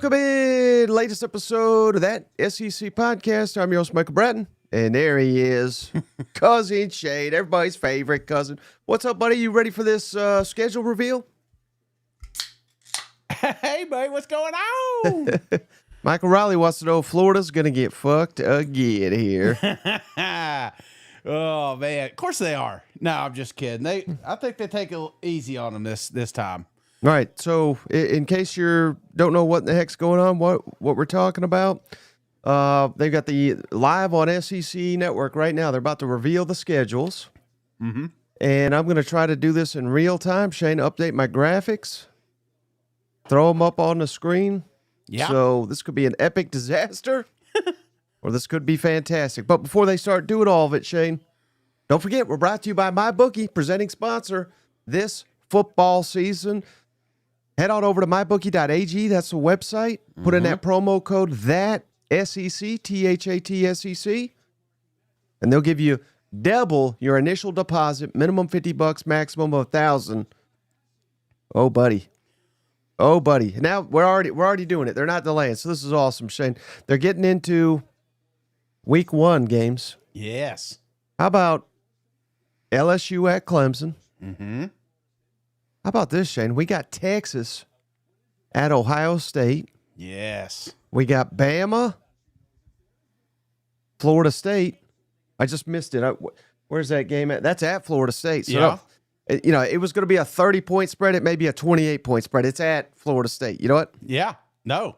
Welcome in, latest episode of that SEC podcast. I'm your host, Michael Bratton, and there he is, Cousin Shane, everybody's favorite cousin. What's up, buddy? You ready for this schedule reveal? Hey, buddy, what's going on? Michael Riley wants to know if Florida's going to get fucked again here. Oh, man. Of course they are. No, I'm just kidding. I think they take it easy on them this time. Right. So, in case you don't know what the heck's going on, what we're talking about, they've got the live on SEC Network right now. They're about to reveal the schedules. Mm-hmm. And I'm going to try to do this in real time. Shane, update my graphics, throw them up on the screen. Yeah. So this could be an epic disaster, or this could be fantastic. But before they start doing all of it, Shane, don't forget, we're brought to you by MyBookie, presenting sponsor this football season. Head on over to mybookie.ag. That's the website. Put in that promo code, that SEC, THATSEC, and they'll give you double your initial deposit, minimum $50, maximum of $1,000. Oh, buddy. Oh, buddy. Now we're already doing it. They're not delaying. So this is awesome, Shane. They're getting into week 1 games. Yes. How about LSU at Clemson? Mm-hmm. How about this, Shane? We got Texas at Ohio State. Yes. We got Bama, Florida State. I just missed it. Where's that game at? That's at Florida State. So, yeah. It was going to be a 30-point spread. It may be a 28-point spread. It's at Florida State. You know what? Yeah. No.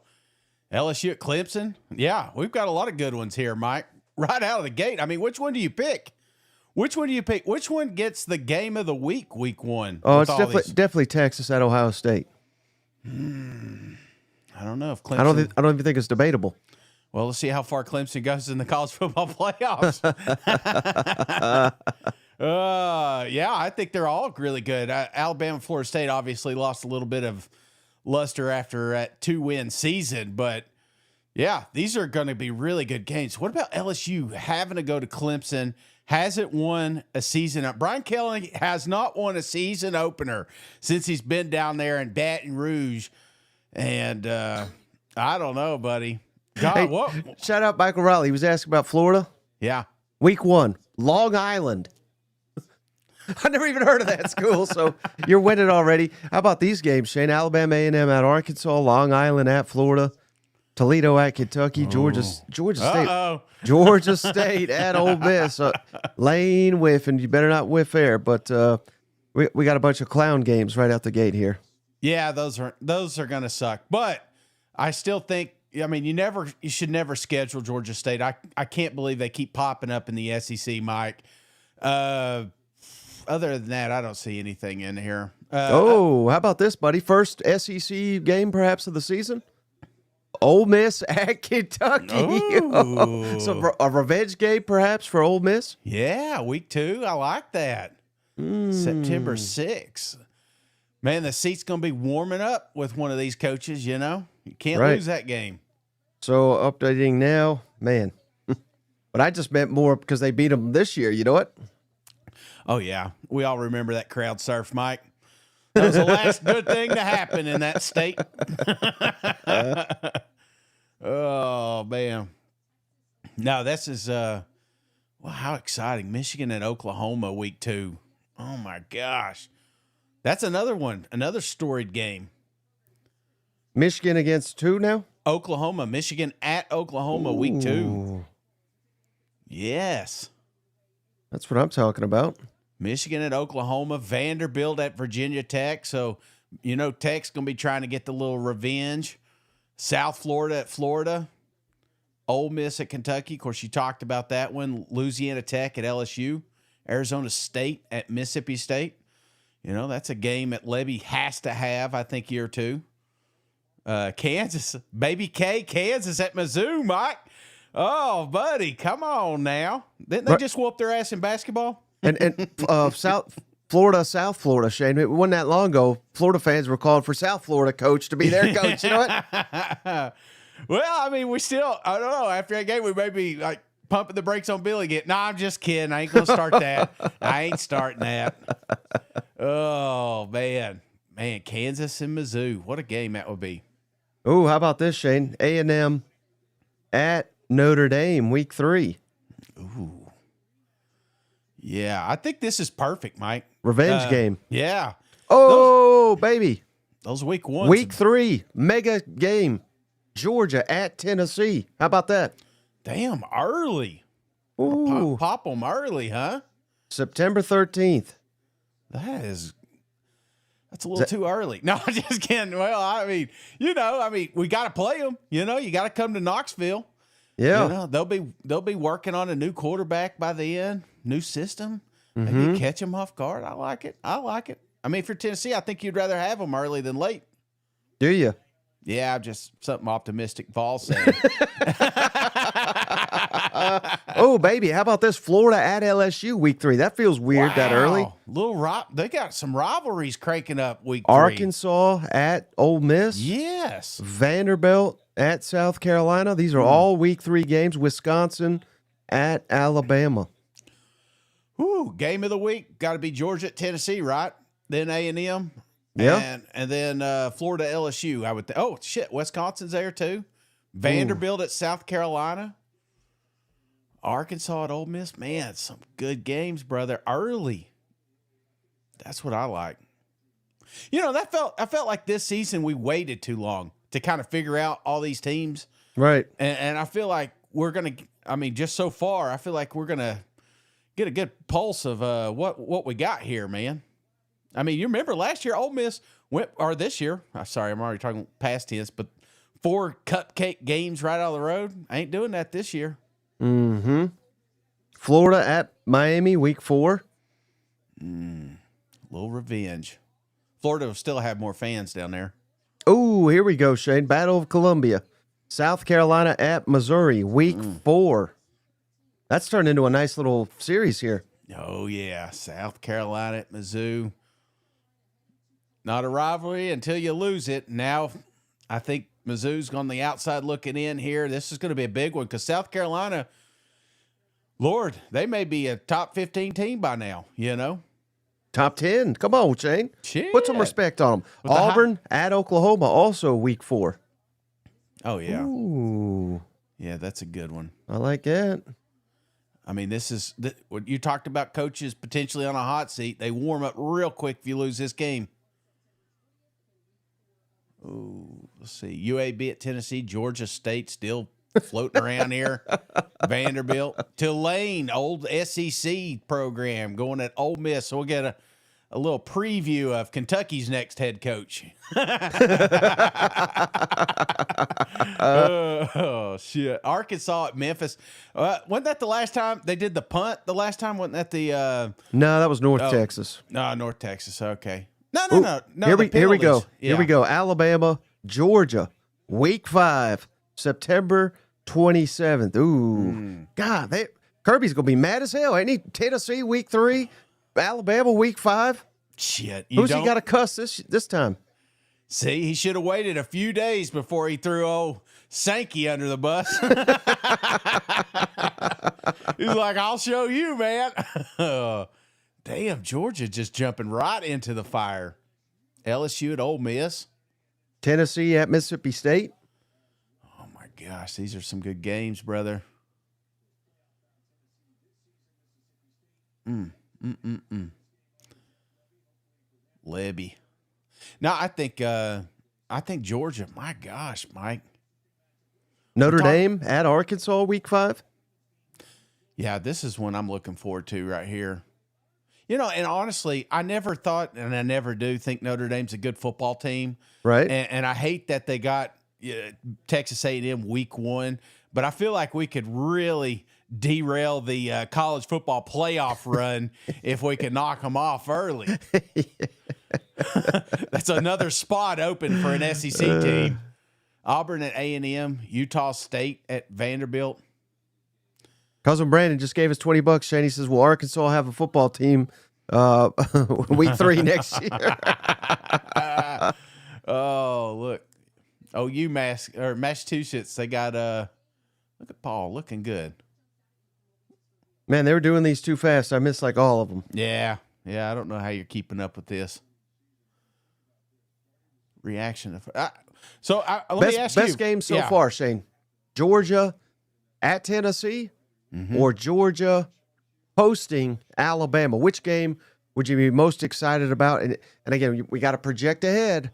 LSU at Clemson. Yeah. We've got a lot of good ones here, Mike. Right out of the gate. I mean, which one do you pick? Which one gets the game of the week 1? Oh, it's definitely Texas at Ohio State. I don't know if Clemson. I don't even think it's debatable. Well, let's see how far Clemson goes in the college football playoffs. Yeah, I think they're all really good. Alabama, Florida State obviously lost a little bit of luster after a 2-win season, but yeah, these are going to be really good games. What about LSU having to go to Clemson? Hasn't won a season. Brian Kelly has not won a season opener since he's been down there in Baton Rouge. And I don't know, buddy. God, Hey, what? Shout out Michael Riley. He was asking about Florida. Yeah. Week 1, Long Island. I never even heard of that school, so you're winning already. How about these games, Shane? Alabama A&M at Arkansas, Long Island at Florida, Toledo at Kentucky, Georgia State. Georgia State at Ole Miss. Lane whiffing. You better not whiff there. But we got a bunch of clown games right out the gate here. Yeah, those are going to suck. But I still think, I mean, you should never schedule Georgia State. I can't believe they keep popping up in the SEC, Mike. Other than that, I don't see anything in here. How about this, buddy? First SEC game perhaps of the season? Ole Miss at Kentucky. So a revenge game perhaps for Ole Miss? Yeah, week 2. I like that. September 6th. Man, the seat's going to be warming up with one of these coaches, you know? You can't lose that game. So updating now, man. But I just meant more because they beat them this year. You know what? Oh, yeah. We all remember that crowd surf, Mike. That was the last good thing to happen in that state. Oh, man. No, this is, well, how exciting. Michigan and Oklahoma week 2. Oh, my gosh. That's another one, another storied game. Michigan against who now? Oklahoma. Michigan at Oklahoma week 2. Yes. That's what I'm talking about. Michigan at Oklahoma, Vanderbilt at Virginia Tech. So, you know, Tech's going to be trying to get the little revenge. South Florida at Florida. Ole Miss at Kentucky. Of course, you talked about that one. Louisiana Tech at LSU. Arizona State at Mississippi State. You know, that's a game that Lebby has to have, I think, year 2. Kansas, baby K, Kansas at Mizzou, Mike. Oh, buddy, come on now. Didn't they just whoop their ass in basketball? And South Florida, Shane. It wasn't that long ago. Florida fans were calling for South Florida coach to be their coach. You know what? Well, I mean, I don't know. After that game, we may be like pumping the brakes on Billy again. No, I'm just kidding. I ain't going to start that. I ain't starting that. Oh, man. Man, Kansas and Mizzou. What a game that would be. Oh, how about this, Shane? A&M at Notre Dame, week 3. Ooh. Yeah, I think this is perfect, Mike. Revenge game. Yeah. Oh, baby. Those week ones. Week 3, mega game. Georgia at Tennessee. How about that? Damn, early. Ooh. Pop them early, huh? September 13th. That's a little too early. No, I'm just kidding. Well, I mean, we got to play them. You got to come to Knoxville. Yeah. They'll be working on a new quarterback by the end, new system. Maybe catch them off guard. I like it. I mean, for Tennessee, I think you'd rather have them early than late. Do you? Yeah, I'm just something optimistic Vol saying. Oh, baby. How about this? Florida at LSU week 3. That feels weird that early. They got some rivalries cranking up week 3. Arkansas at Ole Miss. Yes. Vanderbilt at South Carolina. These are all week 3 games. Wisconsin at Alabama. Ooh, game of the week. Got to be Georgia at Tennessee, right? Then A&M. Yeah. And then Florida LSU, I would think. Oh, shit. Wisconsin's there too. Vanderbilt at South Carolina. Arkansas at Ole Miss. Man, some good games, brother. Early. That's what I like. I felt like this season we waited too long to kind of figure out all these teams. Right. And I feel like we're going to, just so far, I feel like we're going to get a good pulse of what we got here, man. I mean, you remember last year, Ole Miss this year, sorry, I'm already talking past tense, but 4 cupcake games right out of the road. I ain't doing that this year. Mm-hmm. Florida at Miami, week 4. Little revenge. Florida will still have more fans down there. Oh, here we go, Shane. Battle of Columbia. South Carolina at Missouri, week 4. That's turned into a nice little series here. Oh, yeah. South Carolina at Mizzou. Not a rivalry until you lose it. Now, I think Mizzou's on the outside looking in here. This is going to be a big one because South Carolina, Lord, they may be a top 15 team by now, Top 10. Come on, Shane. Shit. Put some respect on them. Auburn at Oklahoma, also week 4. Oh, yeah. Ooh. Yeah, that's a good one. I like that. I mean, what you talked about coaches potentially on a hot seat. They warm up real quick if you lose this game. Oh, let's see. UAB at Tennessee, Georgia State still floating around here. Vanderbilt. Tulane, old SEC program going at Ole Miss. So we'll get a little preview of Kentucky's next head coach. Oh, shit. Arkansas at Memphis. Wasn't that the last time they did the punt? The last time, wasn't that the... No, that was North Texas. No, North Texas. Okay. No. Here we go. Yeah. Here we go. Alabama, Georgia, week 5, September 27th. Ooh. God, Kirby's going to be mad as hell. Ain't he? Tennessee, week 3, Alabama, week 5. Shit. Who's he got to cuss this time? See, he should have waited a few days before he threw old Sankey under the bus. He's like, I'll show you, man. Damn, Georgia just jumping right into the fire. LSU at Ole Miss. Tennessee at Mississippi State. Oh, my gosh. These are some good games, brother. Lebby. Now, I think Georgia, my gosh, Mike. Notre Dame at Arkansas, week 5. Yeah, this is one I'm looking forward to right here. And honestly, I never thought, and I never do think Notre Dame's a good football team. Right. And I hate that they got Texas A&M week 1, but I feel like we could really derail the college football playoff run if we could knock them off early. That's another spot open for an SEC team. Auburn at A&M, Utah State at Vanderbilt. Cousin Brandon just gave us $20, Shane. He says, will Arkansas have a football team week 3 next year? Oh, look. Massachusetts, they got look at Paul looking good. Man, they were doing these too fast. I missed like all of them. Yeah, I don't know how you're keeping up with this. Reaction. So let me ask you. Best game so far, Shane. Georgia at Tennessee or Georgia hosting Alabama? Which game would you be most excited about? And again, we got to project ahead.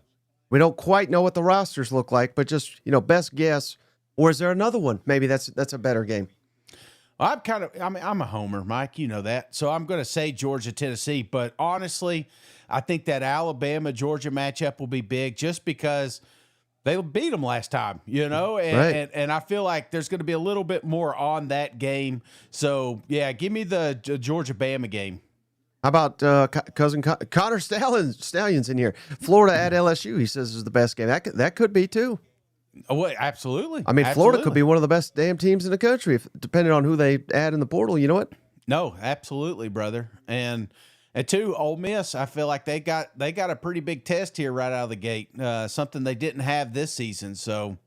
We don't quite know what the rosters look like, but just, best guess. Or is there another one? Maybe that's a better game. I'm a homer, Mike. You know that. So I'm going to say Georgia, Tennessee. But honestly, I think that Alabama-Georgia matchup will be big just because they beat them last time, and I feel like there's going to be a little bit more on that game. So, yeah, give me the Georgia-Bama game. How about cousin Connor Stallions in here? Florida at LSU, he says, is the best game. That could be, too. Oh, absolutely. I mean, Florida could be one of the best damn teams in the country, depending on who they add in the portal. You know what? No, absolutely, brother. And two, Ole Miss, I feel like they got a pretty big test here right out of the gate, something they didn't have this season. So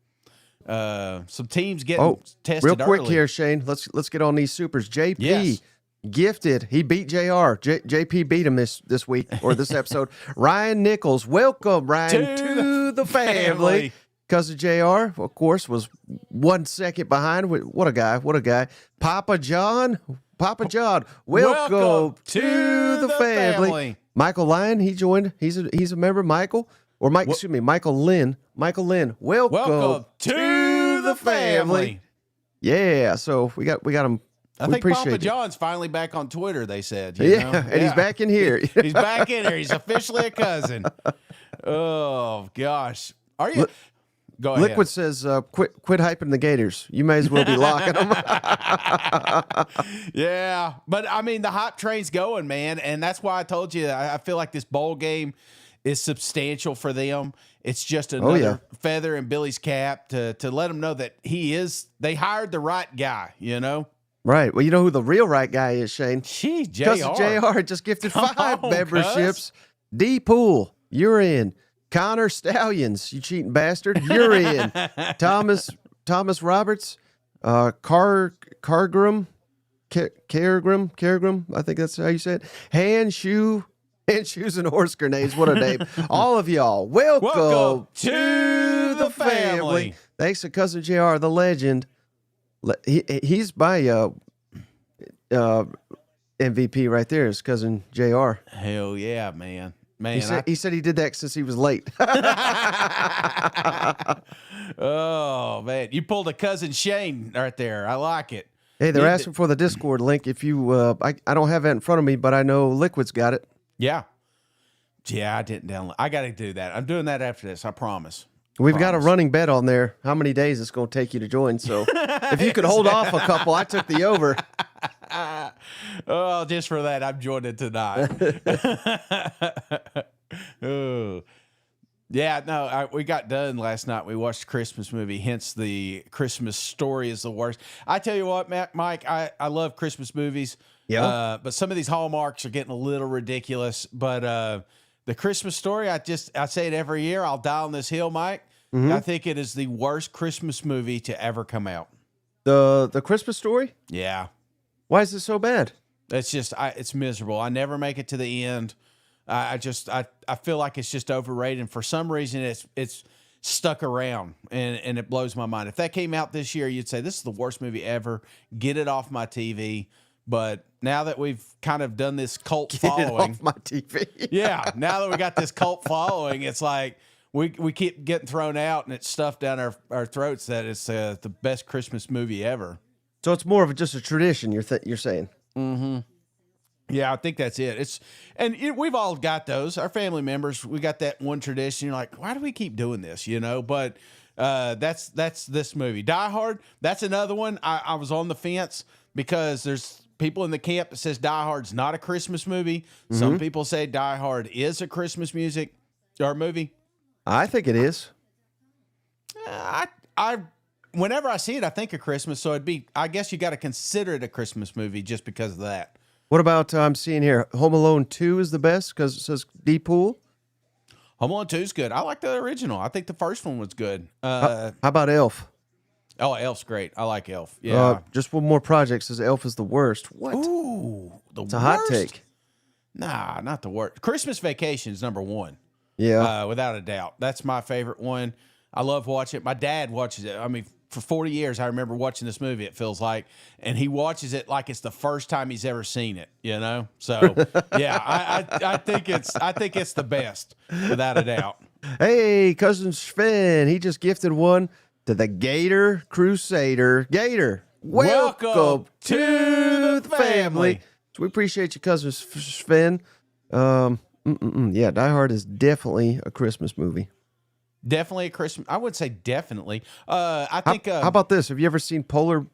some teams getting tested real quick early. here, Shane. Let's get on these supers. JP. Yes. Gifted. He beat JR. JP beat him this week or this episode. Ryan Nichols. Welcome, Ryan, to the family. Cousin JR, of course, was 1 second behind. What a guy. Papa John. Welcome to the family. Michael Lyon, he joined. He's a member. Michael Lynn. Welcome to the family. Yeah, so we got him. I think Papa John's finally back on Twitter, they said. And he's back in here. He's back in here. He's officially a cousin. Oh, gosh. Are you? Go ahead. Liquid says, quit hyping the Gators. You may as well be locking them. Yeah. But, I mean, the hype train's going, man. And that's why I told you I feel like this bowl game is substantial for them. It's just another feather in Billy's cap to let them know that they hired the right guy, Right. Well, you know who the real right guy is, Shane? Jeez, Cousin JR just gifted 5 memberships. D Pool, you're in. Connor Stallions, you cheating bastard, you're in. Thomas Roberts, Cargram, I think that's how you say it. Hand shoes and horse grenades. What a name. All of y'all, welcome to the family. Thanks to Cousin JR, the legend. He's my MVP right there, is Cousin JR. Hell yeah, man. He said he did that since he was late. Oh, man. You pulled a Cousin Shane right there. I like it. Hey, they're asking for the Discord link. If you, I don't have that in front of me, but I know Liquid's got it. Yeah. Yeah, I didn't download. I got to do that. I'm doing that after this. I promise. We've got a running bet on there. How many days it's going to take you to join? So if you could hold off a couple, I took the over. Oh, just for that, I'm joining tonight. Oh. Yeah, no, we got done last night. We watched a Christmas movie, hence the Christmas Story is the worst. I tell you what, Mike, I love Christmas movies. Yeah. But some of these Hallmarks are getting a little ridiculous. But the Christmas Story, I say it every year. I'll die on this hill, Mike. Mm-hmm. I think it is the worst Christmas movie to ever come out. The Christmas Story? Yeah. Why is it so bad? It's just, it's miserable. I never make it to the end. I feel like it's just overrated. And for some reason, it's stuck around, and it blows my mind. If that came out this year, you'd say, this is the worst movie ever. Get it off my TV. But now that we've kind of done this cult following. Get it off my TV. Yeah. Now that we got this cult following, it's like we keep getting thrown out, and it's stuffed down our throats that it's the best Christmas movie ever. So it's more of just a tradition, you're saying? Mm-hmm. Yeah, I think that's it. We've all got those. Our family members, we got that one tradition. You're like, why do we keep doing this? But that's this movie. Die Hard, that's another one. I was on the fence because there's people in the camp that says Die Hard's not a Christmas movie. Mm-hmm. Some people say Die Hard is a Christmas movie. I think it is. Whenever I see it, I think of Christmas. So I guess you got to consider it a Christmas movie just because of that. What about, I'm seeing here, Home Alone 2 is the best because it says D Pool? Home Alone 2 is good. I like the original. I think the first one was good. How about Elf? Oh, Elf's great. I like Elf. Yeah. Just one more project says Elf is the worst. What? Ooh, it's a hot take. Nah, not the worst. Christmas Vacation is number one. Yeah. Without a doubt. That's my favorite one. I love watching it. My dad watches it. I mean, for 40 years, I remember watching this movie, it feels like, and he watches it like it's the first time he's ever seen it, you know? So, yeah, I think it's the best, without a doubt. Hey, cousin Sven, he just gifted one to the Gator Crusader. Gator, welcome to the family. So we appreciate you, cousin Sven. Yeah, Die Hard is definitely a Christmas movie. Definitely a Christmas. I would say definitely. I think. How about this? Have you ever seen Polar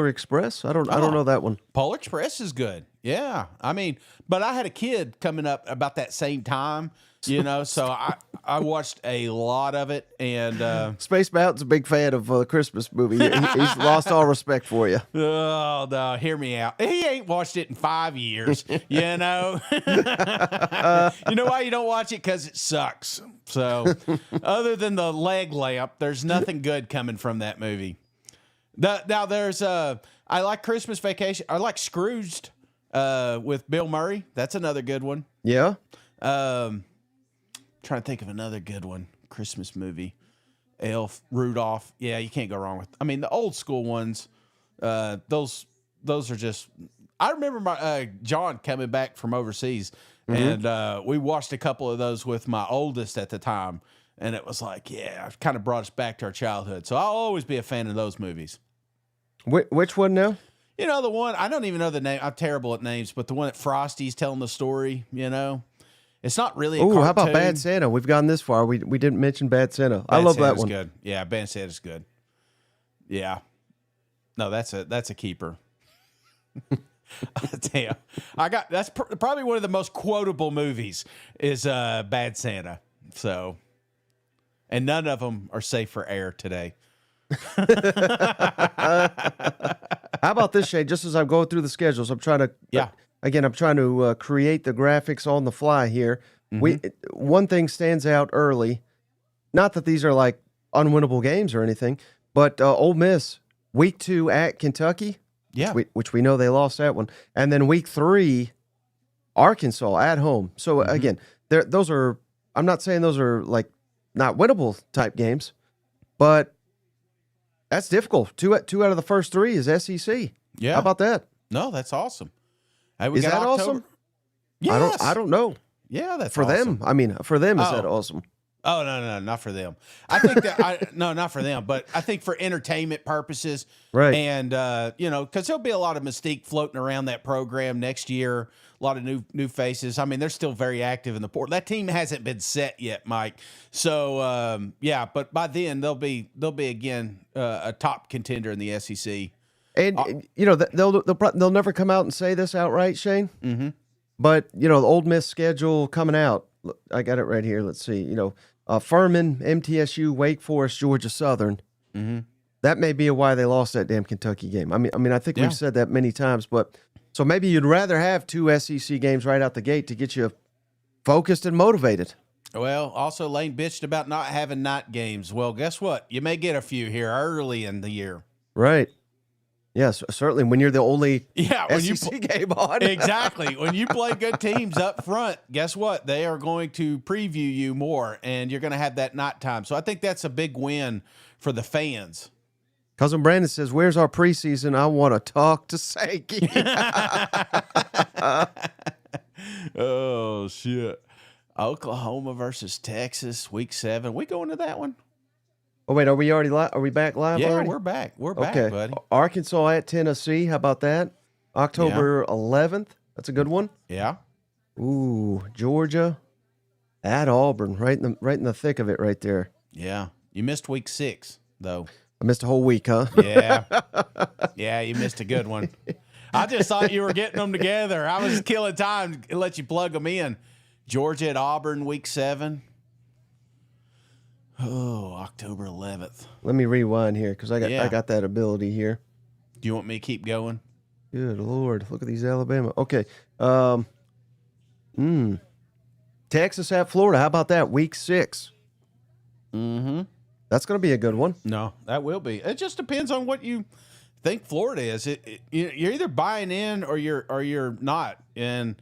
Express? I don't know that one. Polar Express is good. Yeah, I mean, but I had a kid coming up about that same time, you know, so I watched a lot of it, and Space Mountain's a big fan of the Christmas movie. He's lost all respect for you. Oh no, hear me out. He ain't watched it in 5 years, you know. You know why you don't watch it? Because it sucks. So, other than the leg lamp, there's nothing good coming from that movie. Now there's I like Christmas Vacation. I like Scrooged with Bill Murray. That's another good one. Yeah. Trying to think of another good one. Christmas movie. Elf, Rudolph. Yeah, you can't go wrong with. I mean, the old school ones. Those are just. I remember my John coming back from overseas, and we watched a couple of those with my oldest at the time, and it was like, yeah, it kind of brought us back to our childhood. So I'll always be a fan of those movies. Which one now? You know, the one, I don't even know the name. I'm terrible at names, but the one that Frosty's telling the story, you know. It's not really a cartoon. How about Bad Santa? We've gone this far. We didn't mention Bad Santa. I love that one. Good. Yeah, Bad Santa's good. Yeah. No, that's a keeper. Damn. That's probably one of the most quotable movies is Bad Santa. So, and none of them are safe for air today. How about this, Shane? Just as I'm going through the schedules, I'm trying to create the graphics on the fly here. One thing stands out early. Not that these are like unwinnable games or anything, but Ole Miss week 2 at Kentucky. Yeah, which we know they lost that one, and then week 3, Arkansas at home. So again, those are. I'm not saying those are like not winnable type games, but that's difficult. Two out of the first 3 is SEC. Yeah, how about that? No, that's awesome. Hey, is that October? Awesome? Yes. I don't know. Yeah, that's for awesome. them. I mean, for them, is that awesome? Oh, no, not for them. I think that not for them, but I think for entertainment purposes, right? And because there'll be a lot of mystique floating around that program next year. A lot of new faces. I mean, they're still very active in the portal. That team hasn't been set yet, Mike. So but by then they'll be again a top contender in the SEC. And they'll never come out and say this outright, Shane. Mm-hmm. But the Ole Miss schedule coming out. I got it right here. Let's see. Furman, MTSU, Wake Forest, Georgia Southern. Mm-hmm. That may be why they lost that damn Kentucky game. I mean, I think we've said that many times, but so maybe you'd rather have 2 SEC games right out the gate to get you focused and motivated. Well, also Lane bitched about not having night games. Well, guess what? You may get a few here early in the year. Right. Yes, certainly when you're the only when SEC game on. Exactly. When you play good teams up front, guess what? They are going to preview you more, and you're going to have that night time. So I think that's a big win for the fans. Cousin Brandon says, where's our preseason? I want to talk to Sankey. Oh, shit. Oklahoma versus Texas, week 7. We going to that one? Oh, wait, are we already are we back live already? Yeah, we're back. We're back, buddy. Arkansas at Tennessee. How about that? October 11th. That's a good one. Yeah. Ooh, Georgia at Auburn. Right in the thick of it right there. Yeah. You missed week 6, though. I missed a whole week, huh? Yeah. Yeah, you missed a good one. I just thought you were getting them together. I was killing time to let you plug them in. Georgia at Auburn, week 7. Oh, October 11th. Let me rewind here because I got that ability here. Do you want me to keep going? Good Lord. Look at these Alabama. Okay. Texas at Florida. How about that? Week 6. Mm-hmm. That's going to be a good one. No, that will be. It just depends on what you think Florida is. You're either buying in or you're not. And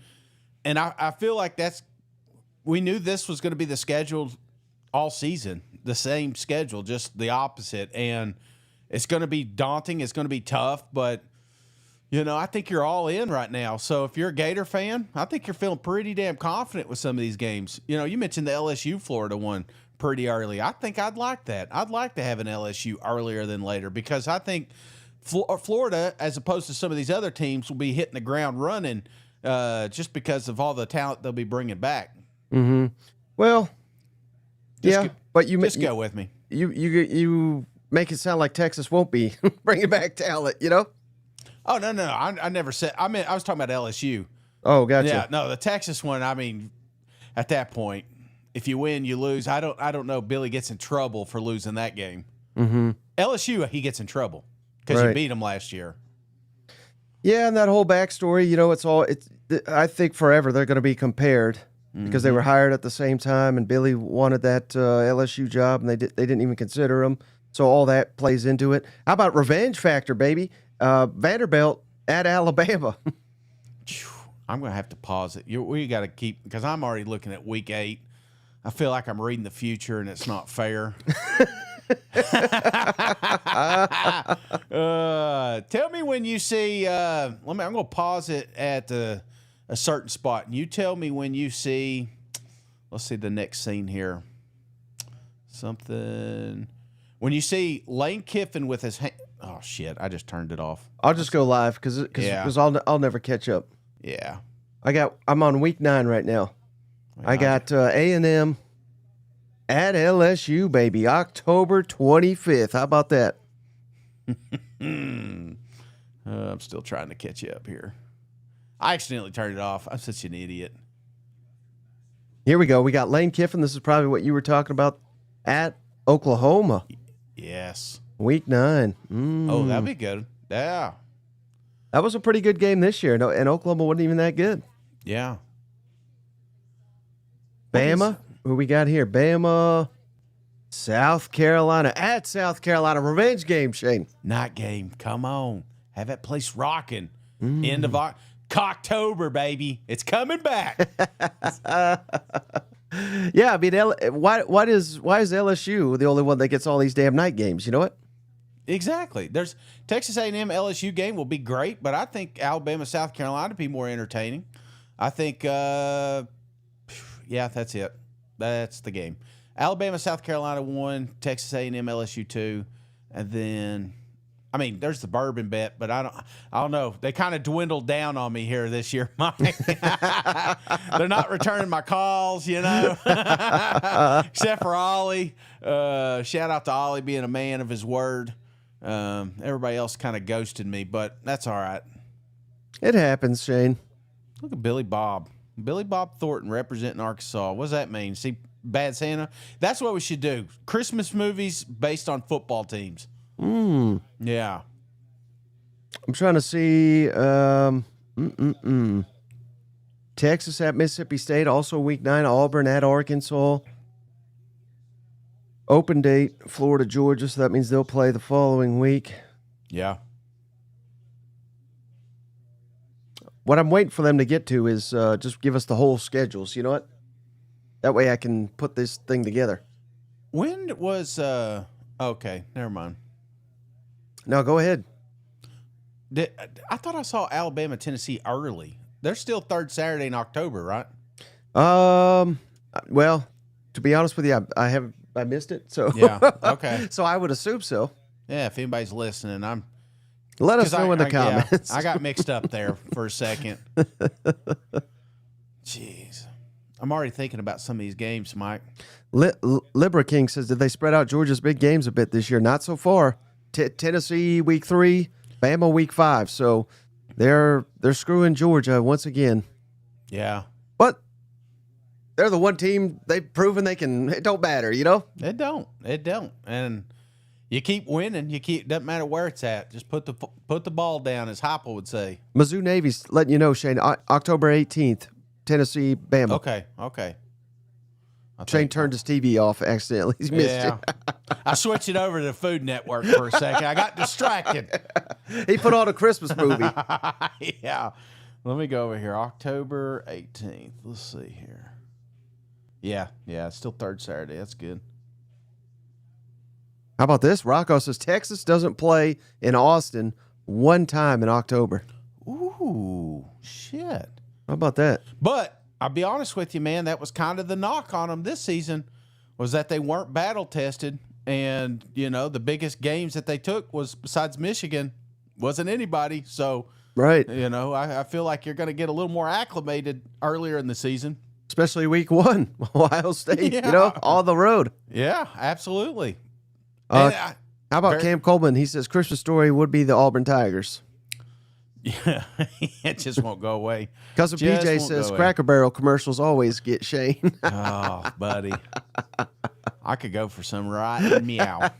I feel like we knew this was going to be the schedule all season, the same schedule, just the opposite. And it's going to be daunting. It's going to be tough, but I think you're all in right now. So if you're a Gator fan, I think you're feeling pretty damn confident with some of these games. You mentioned the LSU Florida one pretty early. I think I'd like that. I'd like to have an LSU earlier than later because I think Florida, as opposed to some of these other teams, will be hitting the ground running just because of all the talent they'll be bringing back. Mm-hmm. Well, but you just go with me. You make it sound like Texas won't be bringing back talent, Oh, no. I never said. I was talking about LSU. Oh, gotcha. Yeah, no, the Texas one. I mean, at that point, if you win, you lose. I don't know. Billy gets in trouble for losing that game. Mm-hmm. LSU, he gets in trouble because you beat him last year. Yeah, and that whole backstory, I think forever they're going to be compared because they were hired at the same time, and Billy wanted that LSU job, and they didn't even consider him. So all that plays into it. How about revenge factor, baby? Vanderbilt at Alabama. I'm going to have to pause it. We got to keep, because I'm already looking at week 8. I feel like I'm reading the future, and it's not fair. Tell me when you see. I'm going to pause it at a certain spot, and you tell me when you see. Let's see the next scene here. Something when you see Lane Kiffin with his hand. Oh shit! I just turned it off. I'll just go live because I'll never catch up. Yeah, I'm on week 9 right now. I got A&M at LSU, baby, October 25th. How about that? I'm still trying to catch you up here. I accidentally turned it off. I'm such an idiot. Here we go. We got Lane Kiffin. This is probably what you were talking about at Oklahoma. Yes. Week 9. Oh, that'd be good. Yeah. That was a pretty good game this year, and Oklahoma wasn't even that good. Yeah. Bama, who we got here? Bama, South Carolina at South Carolina. Revenge game, Shane. Night game. Come on. Have that place rocking. End of October, baby. It's coming back. Yeah, I mean, why is LSU the only one that gets all these damn night games? You know what? Exactly. There's Texas A&M LSU game will be great, but I think Alabama South Carolina would be more entertaining. I think, that's it. That's the game. Alabama South Carolina 1, Texas A&M LSU 2, and then there's the bourbon bet, but I don't know. They kind of dwindled down on me here this year, Mike. They're not returning my calls, except for Ollie. Shout out to Ollie being a man of his word. Everybody else kind of ghosted me, but that's all right. It happens, Shane. Look at Billy Bob. Billy Bob Thornton representing Arkansas. What does that mean? See, Bad Santa? That's what we should do. Christmas movies based on football teams. Yeah. I'm trying to see. Texas at Mississippi State, also week 9. Auburn at Arkansas. Open date, Florida, Georgia, so that means they'll play the following week. Yeah. What I'm waiting for them to get to is just give us the whole schedules. You know what? That way I can put this thing together. When was okay, never mind. No, go ahead. I thought I saw Alabama, Tennessee early. They're still 3rd Saturday in October, right? Well, to be honest with you, I missed it. So yeah, okay. So I would assume so. Yeah, if anybody's listening, let us know in the comments. Yeah, I got mixed up there for a second. Jeez. I'm already thinking about some of these games, Mike. Libra King says, did they spread out Georgia's big games a bit this year? Not so far. Tennessee week 3, Bama week 5. So they're screwing Georgia once again. Yeah. But they're the one team they've proven it don't matter, It don't. And you keep winning. Doesn't matter where it's at. Just put the ball down, as Heupel would say. Mizzou Navy's letting you know, Shane, October 18th, Tennessee, Bama. Okay. Shane turned his TV off accidentally. He missed it. I switched it over to the Food Network for a second. I got distracted. He put on a Christmas movie. Yeah. Let me go over here. October 18th. Let's see here. Yeah, it's still third Saturday. That's good. How about this? Rocco says Texas doesn't play in Austin one time in October. Ooh, shit. How about that? But I'll be honest with you, man, that was kind of the knock on them this season, was that they weren't battle tested. And, the biggest games that they took was, besides Michigan, wasn't anybody. So, right. I feel like you're going to get a little more acclimated earlier in the season. Especially week 1, Ohio State, Yeah. on the road. Yeah, absolutely. How about Cam Coleman? He says Christmas story would be the Auburn Tigers. Yeah, it just won't go away. Cousin Just PJ won't says go away. Cracker Barrel commercials always get Shane. Oh, buddy. I could go for some right meow.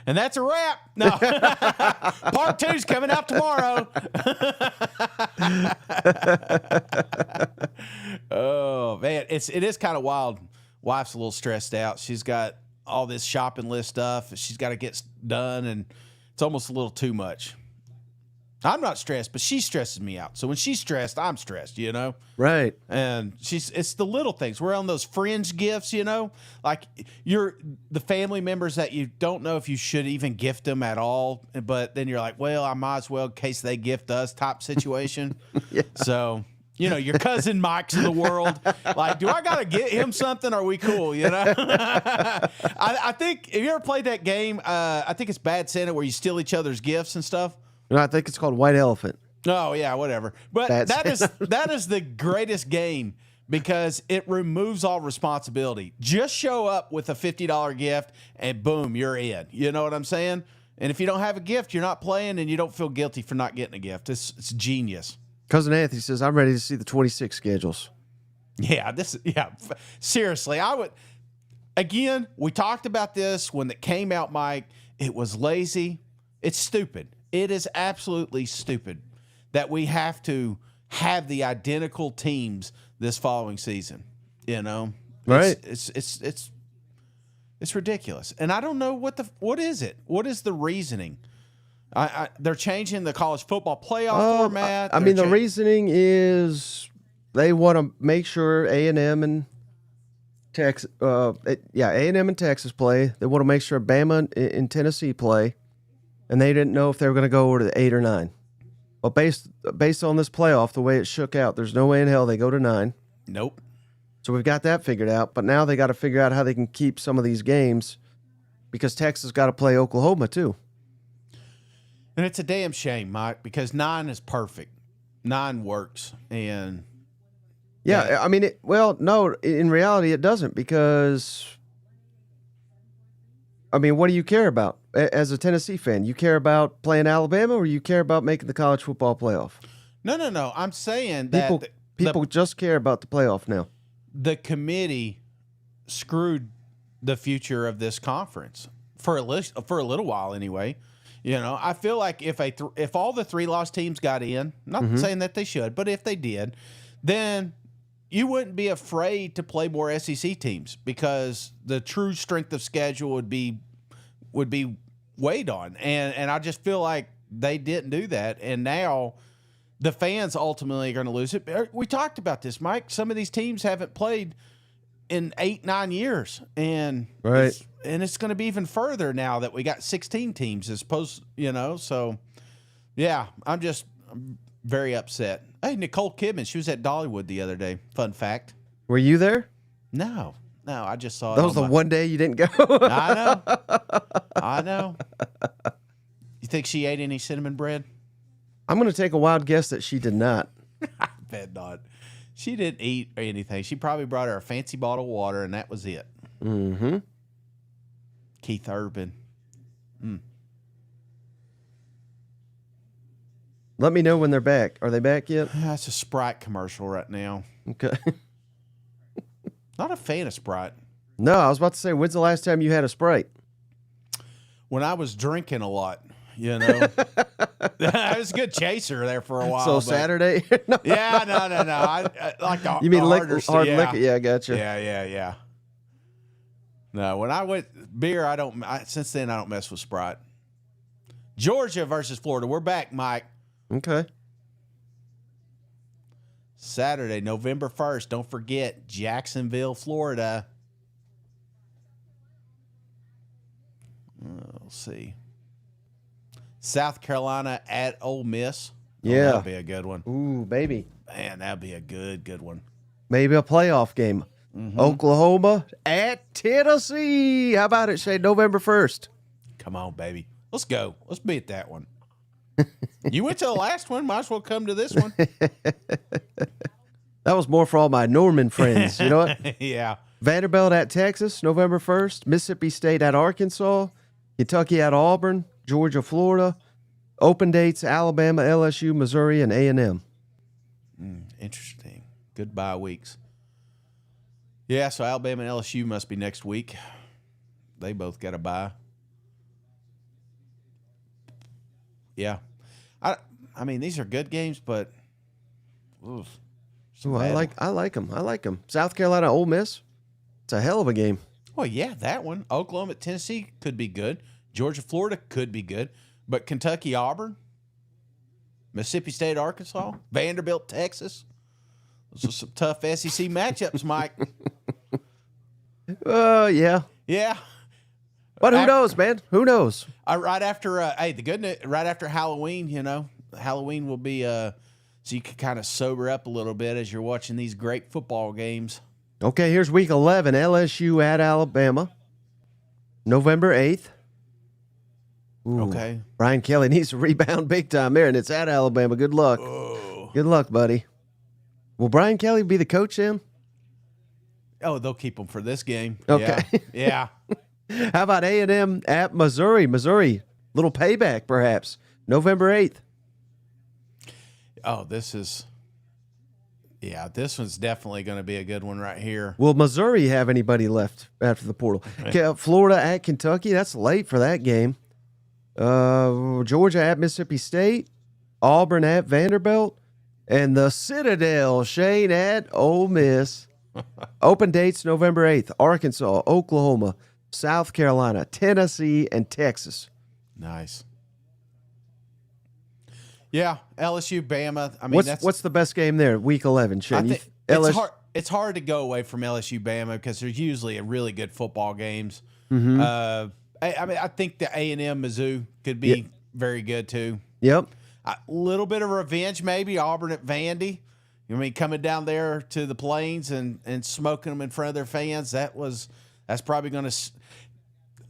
And that's a wrap. No. Part 2's coming out tomorrow. Oh, man. It is kind of wild. Wife's a little stressed out. She's got all this shopping list stuff she's got to get done, and it's almost a little too much. I'm not stressed, but she stresses me out. So when she's stressed, I'm stressed, Right. And it's the little things. We're on those fringe gifts, like you're the family members that you don't know if you should even gift them at all. But then you're like, well, I might as well in case they gift us type situation. Yeah. So, your cousin Mike's in the world. Like, do I got to get him something? Or are we cool? I think, have you ever played that game? I think it's Bad Santa, where you steal each other's gifts and stuff. No, I think it's called White Elephant. Oh, yeah, whatever. But that is the greatest game because it removes all responsibility. Just show up with a $50 gift and boom, you're in. You know what I'm saying? And if you don't have a gift, you're not playing and you don't feel guilty for not getting a gift. It's genius. Cousin Anthony says, I'm ready to see the 26 schedules. Yeah, seriously, I would. Again, we talked about this when it came out, Mike. It was lazy. It's stupid. It is absolutely stupid that we have to have the identical teams this following season. Right? It's ridiculous, and I don't know what is it. What is the reasoning? They're changing the college football playoff format. The reasoning is they want to make sure A&M and Texas, A&M and Texas play. They want to make sure Bama and Tennessee play. And they didn't know if they were going to go over to 8 or 9. But based on this playoff, the way it shook out, there's no way in hell they go to 9. Nope. So we've got that figured out. But now they got to figure out how they can keep some of these games because Texas got to play Oklahoma too. And it's a damn shame, Mike, because 9 is perfect. 9 works. And yeah, no, in reality it doesn't because, what do you care about? As a Tennessee fan, you care about playing Alabama or you care about making the college football playoff? No. I'm saying that people just care about the playoff now. The committee screwed the future of this conference for a little while anyway. I feel like if all the 3-loss teams got in, not saying that they should, but if they did, then you wouldn't be afraid to play more SEC teams because the true strength of schedule would be weighed on. And I just feel like they didn't do that. And now the fans ultimately are going to lose it. We talked about this, Mike. Some of these teams haven't played in 8-9 years. And right. It's going to be even further now that we got 16 teams as opposed, So, yeah, I'm very upset. Hey, Nicole Kidman, she was at Dollywood the other day. Fun fact. Were you there? No, I just saw it. That was the one day you didn't go. I know. You think she ate any cinnamon bread? I'm going to take a wild guess that she did not. I bet not. She didn't eat anything. She probably brought her a fancy bottle of water, and that was it. Mm-hmm. Keith Urban. Let me know when they're back. Are they back yet? That's a Sprite commercial right now. Okay. Not a fan of Sprite. No, I was about to say, when's the last time you had a Sprite? When I was drinking a lot, I was a good chaser there for a while. So Saturday? No. Yeah, no. I like the You mean hard liquor? Yeah, I gotcha. Yeah. No, when I went beer, since then I don't mess with Sprite. Georgia versus Florida. We're back, Mike. Okay. Saturday, November 1st. Don't forget, Jacksonville, Florida. Let's see. South Carolina at Ole Miss. Yeah. That'll be a good one. Ooh, baby. Man, that'll be a good one. Maybe a playoff game. Oklahoma at Tennessee. How about it, Shane? November 1st. Come on, baby. Let's go. Let's beat that one. You went to the last one. Might as well come to this one. That was more for all my Norman friends. You know what? Yeah. Vanderbilt at Texas, November 1st. Mississippi State at Arkansas. Kentucky at Auburn. Georgia, Florida. Open dates, Alabama, LSU, Missouri, and A&M. Interesting. Good bye weeks. Yeah, so Alabama and LSU must be next week. They both got a bye. Yeah. I mean, these are good games, but oof, Ooh, I like them. I like them. South Carolina, Ole Miss. It's a hell of a game. Well, yeah, that one. Oklahoma at Tennessee could be good. Georgia, Florida could be good. But Kentucky, Auburn, Mississippi State, Arkansas, Vanderbilt, Texas. Those are some tough SEC matchups, Mike. Yeah. Yeah. But who knows, man? Who knows? Right after, the good news, right after Halloween, Halloween will be, so you can kind of sober up a little bit as you're watching these great football games. Okay, here's week 11, LSU at Alabama, November 8th. Ooh, Okay. Brian Kelly needs to rebound big time there, and it's at Alabama. Good luck. Oh. Good luck, buddy. Will Brian Kelly be the coach then? Oh, they'll keep them for this game. Okay. Yeah. How about A&M at Missouri? Missouri, little payback perhaps. November 8th. Oh, this one's definitely going to be a good one right here. Will Missouri have anybody left after the portal? Florida at Kentucky. That's late for that game. Georgia at Mississippi State. Auburn at Vanderbilt. And the Citadel, Shane, at Ole Miss. Open dates November 8th. Arkansas, Oklahoma, South Carolina, Tennessee, and Texas. Nice. Yeah, LSU, Bama. I mean, what's the best game there? Week 11, Shane. It's hard to go away from LSU, Bama because there's usually a really good football games. Mm-hmm. I think the A&M Mizzou could be very good too. Yep. A little bit of revenge, maybe Auburn at Vandy. I mean, coming down there to the Plains and smoking them in front of their fans. That's probably going to.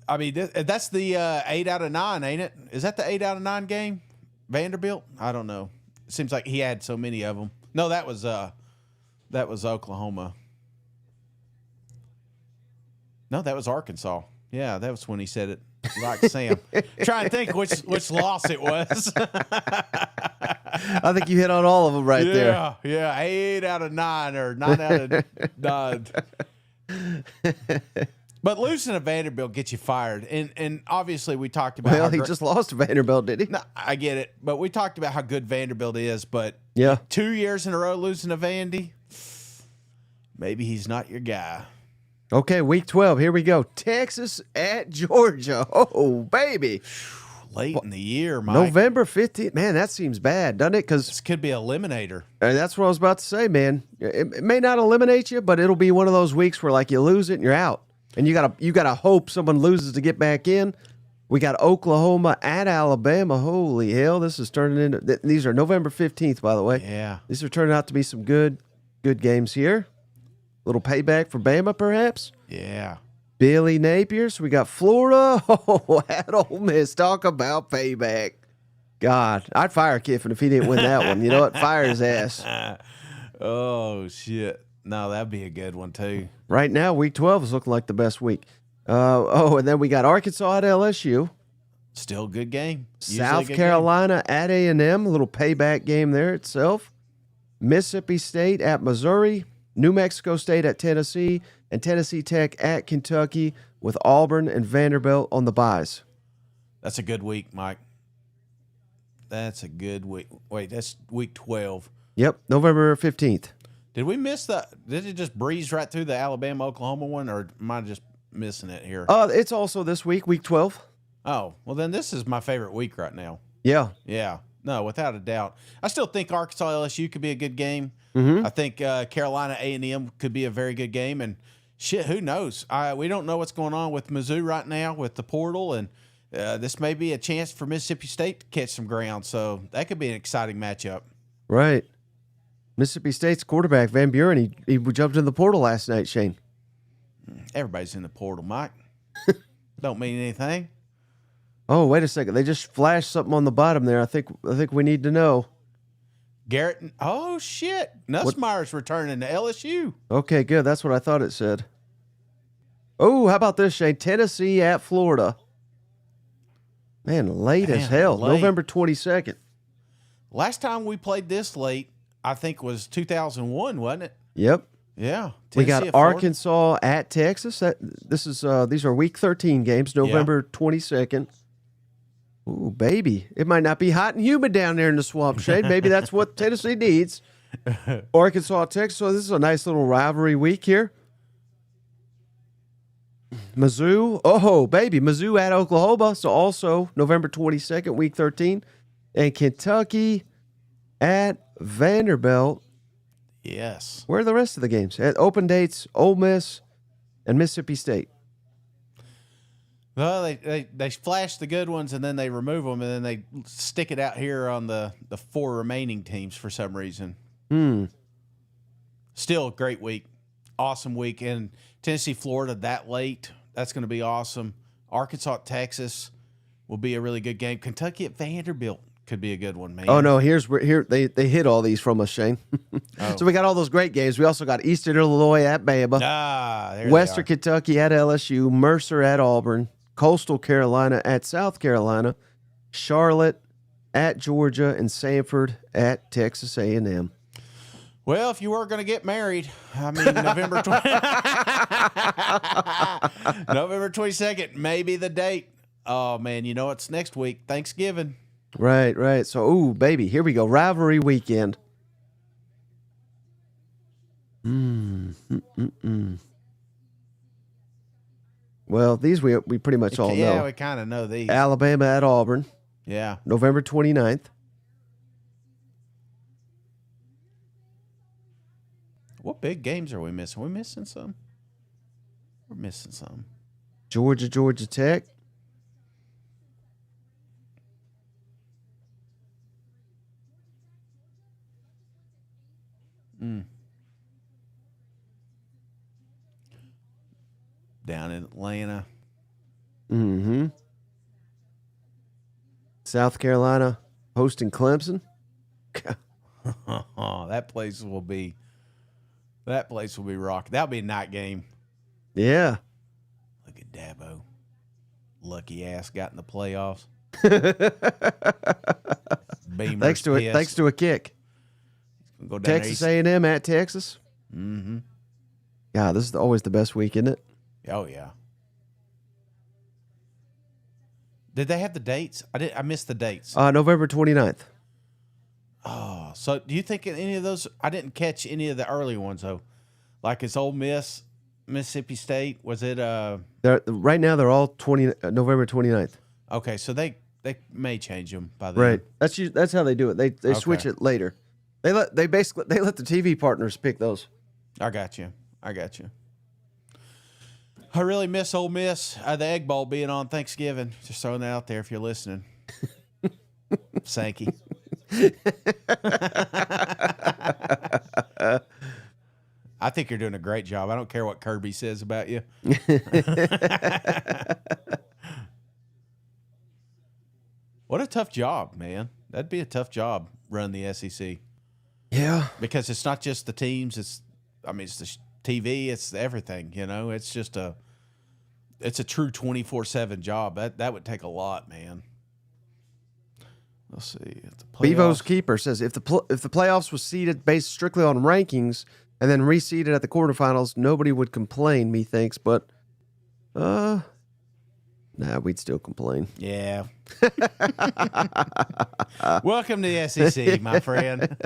I mean, that's the 8 out of 9, ain't it? Is that the 8 out of 9 game? Vanderbilt? I don't know. It seems like he had so many of them. No, that was Oklahoma. No, that was Arkansas. Yeah, that was when he said it like Sam. Trying to think which loss it was. I think you hit on all of them right there. Yeah, 8 out of 9 or 9 out of 9. But losing to Vanderbilt gets you fired. And obviously we talked about Well, he just lost to Vanderbilt, did he? No, I get it. But we talked about how good Vanderbilt is. But yeah, 2 years in a row losing to Vandy, maybe he's not your guy. Okay, week 12. Here we go. Texas at Georgia. Oh, baby. Late in the year, Mike. November 15th. Man, that seems bad, doesn't it? Because this could be an eliminator. That's what I was about to say, man. It may not eliminate you, but it'll be one of those weeks where, like, you lose it and you're out. And you gotta hope someone loses to get back in. We got Oklahoma at Alabama. Holy hell, this is turning into. These are November 15th, by the way. Yeah, these are turning out to be some good games here. Little payback for Bama, perhaps. Yeah. Billy Napier. So we got Florida. Oh, at Ole Miss. Talk about payback. God, I'd fire Kiffin if he didn't win that one. You know what? Fire his ass. Oh shit. No, that'd be a good one too. Right now, week 12 is looking like the best week. And then we got Arkansas at LSU. Still a good game. South Carolina at A&M. A little payback game there itself. Mississippi State at Missouri. New Mexico State at Tennessee. And Tennessee Tech at Kentucky with Auburn and Vanderbilt on the byes. That's a good week, Mike. That's a good week. Wait, that's week 12. Yep, November 15th. Did we miss that? Did it just breeze right through the Alabama-Oklahoma one, or am I just missing it here? It's also this week, week 12. Oh, well, then this is my favorite week right now. Yeah. Yeah. No, without a doubt. I still think Arkansas LSU could be a good game. Mm-hmm. I think Carolina A&M could be a very good game. And shit, who knows? We don't know what's going on with Mizzou right now with the portal, and this may be a chance for Mississippi State to catch some ground. So that could be an exciting matchup. Right. Mississippi State's quarterback, Van Buren, he jumped in the portal last night, Shane. Everybody's in the portal, Mike. Don't mean anything. Oh, wait a second. They just flashed something on the bottom there. I think we need to know. Garrett. Oh, shit. Nussmeier's returning to LSU. Okay, good. That's what I thought it said. Oh, how about this, Shane? Tennessee at Florida. Man, late as hell. Late. November 22nd. Last time we played this late, I think, was 2001, wasn't it? Yep. Yeah. We Tennessee got at Florida. Arkansas at Texas. These are Week 13 games, November 22nd. Ooh, baby. It might not be hot and humid down there in the swamp, Shane. Maybe that's what Tennessee needs. Arkansas, Texas. So this is a nice little rivalry week here. Mizzou. Oh, baby. Mizzou at Oklahoma. So also November 22nd, Week 13. And Kentucky at Vanderbilt. Yes. Where are the rest of the games? At open dates, Ole Miss and Mississippi State. Well, they flash the good ones and then they remove them and then they stick it out here on the 4 remaining teams for some reason. Still a great week. Awesome week. And Tennessee, Florida that late. That's going to be awesome. Arkansas, Texas will be a really good game. Kentucky at Vanderbilt could be a good one, man. Oh, no, here they hit all these from us, Shane. So we got all those great games. We also got Eastern Illinois at Bama. There Western Kentucky at LSU. Mercer at Auburn. Coastal Carolina at South Carolina. Charlotte at Georgia. And Sanford at Texas A&M. Well, if you were going to get married, I mean, November 22nd, maybe the date. Oh, man, you know it's next week, Thanksgiving. Right. So, ooh, baby, here we go. Rivalry weekend. Well, these we pretty much all know. Yeah, we kind of know these. Alabama at Auburn. Yeah. November 29th. What big games are we missing? Are we missing some? We're missing some. Georgia Tech. Down in Atlanta. South Carolina hosting Clemson. That place will be rocking. That'll be a night game. Yeah. Look at Dabo. Lucky ass got in the playoffs. Thanks to a kick. Go down Texas A&M at Texas. Yeah, this is always the best week, isn't it? Oh yeah. Did they have the dates? I missed the dates. November 29th. Oh, so do you think any of those? I didn't catch any of the early ones though. Like it's Ole Miss, Mississippi State. Was it? Right now they're all November 29th. Okay, so they may change them by then. Right. That's how they do it. They switch it later. They let the TV partners pick those. I got you. I really miss Ole Miss. The Egg Bowl being on Thanksgiving. Just throwing that out there if you're listening. Sankey. I think you're doing a great job. I don't care what Kirby says about you. What a tough job, man. That'd be a tough job running the SEC. Yeah. Because it's not just the teams. It's the TV. It's everything, you know. It's a true 24/7 job. That would take a lot, man. Let's see. Bevo's Keeper says if the playoffs was seeded based strictly on rankings and then reseeded at the quarterfinals, nobody would complain, methinks. But, we'd still complain. Yeah. Welcome to the SEC, my friend.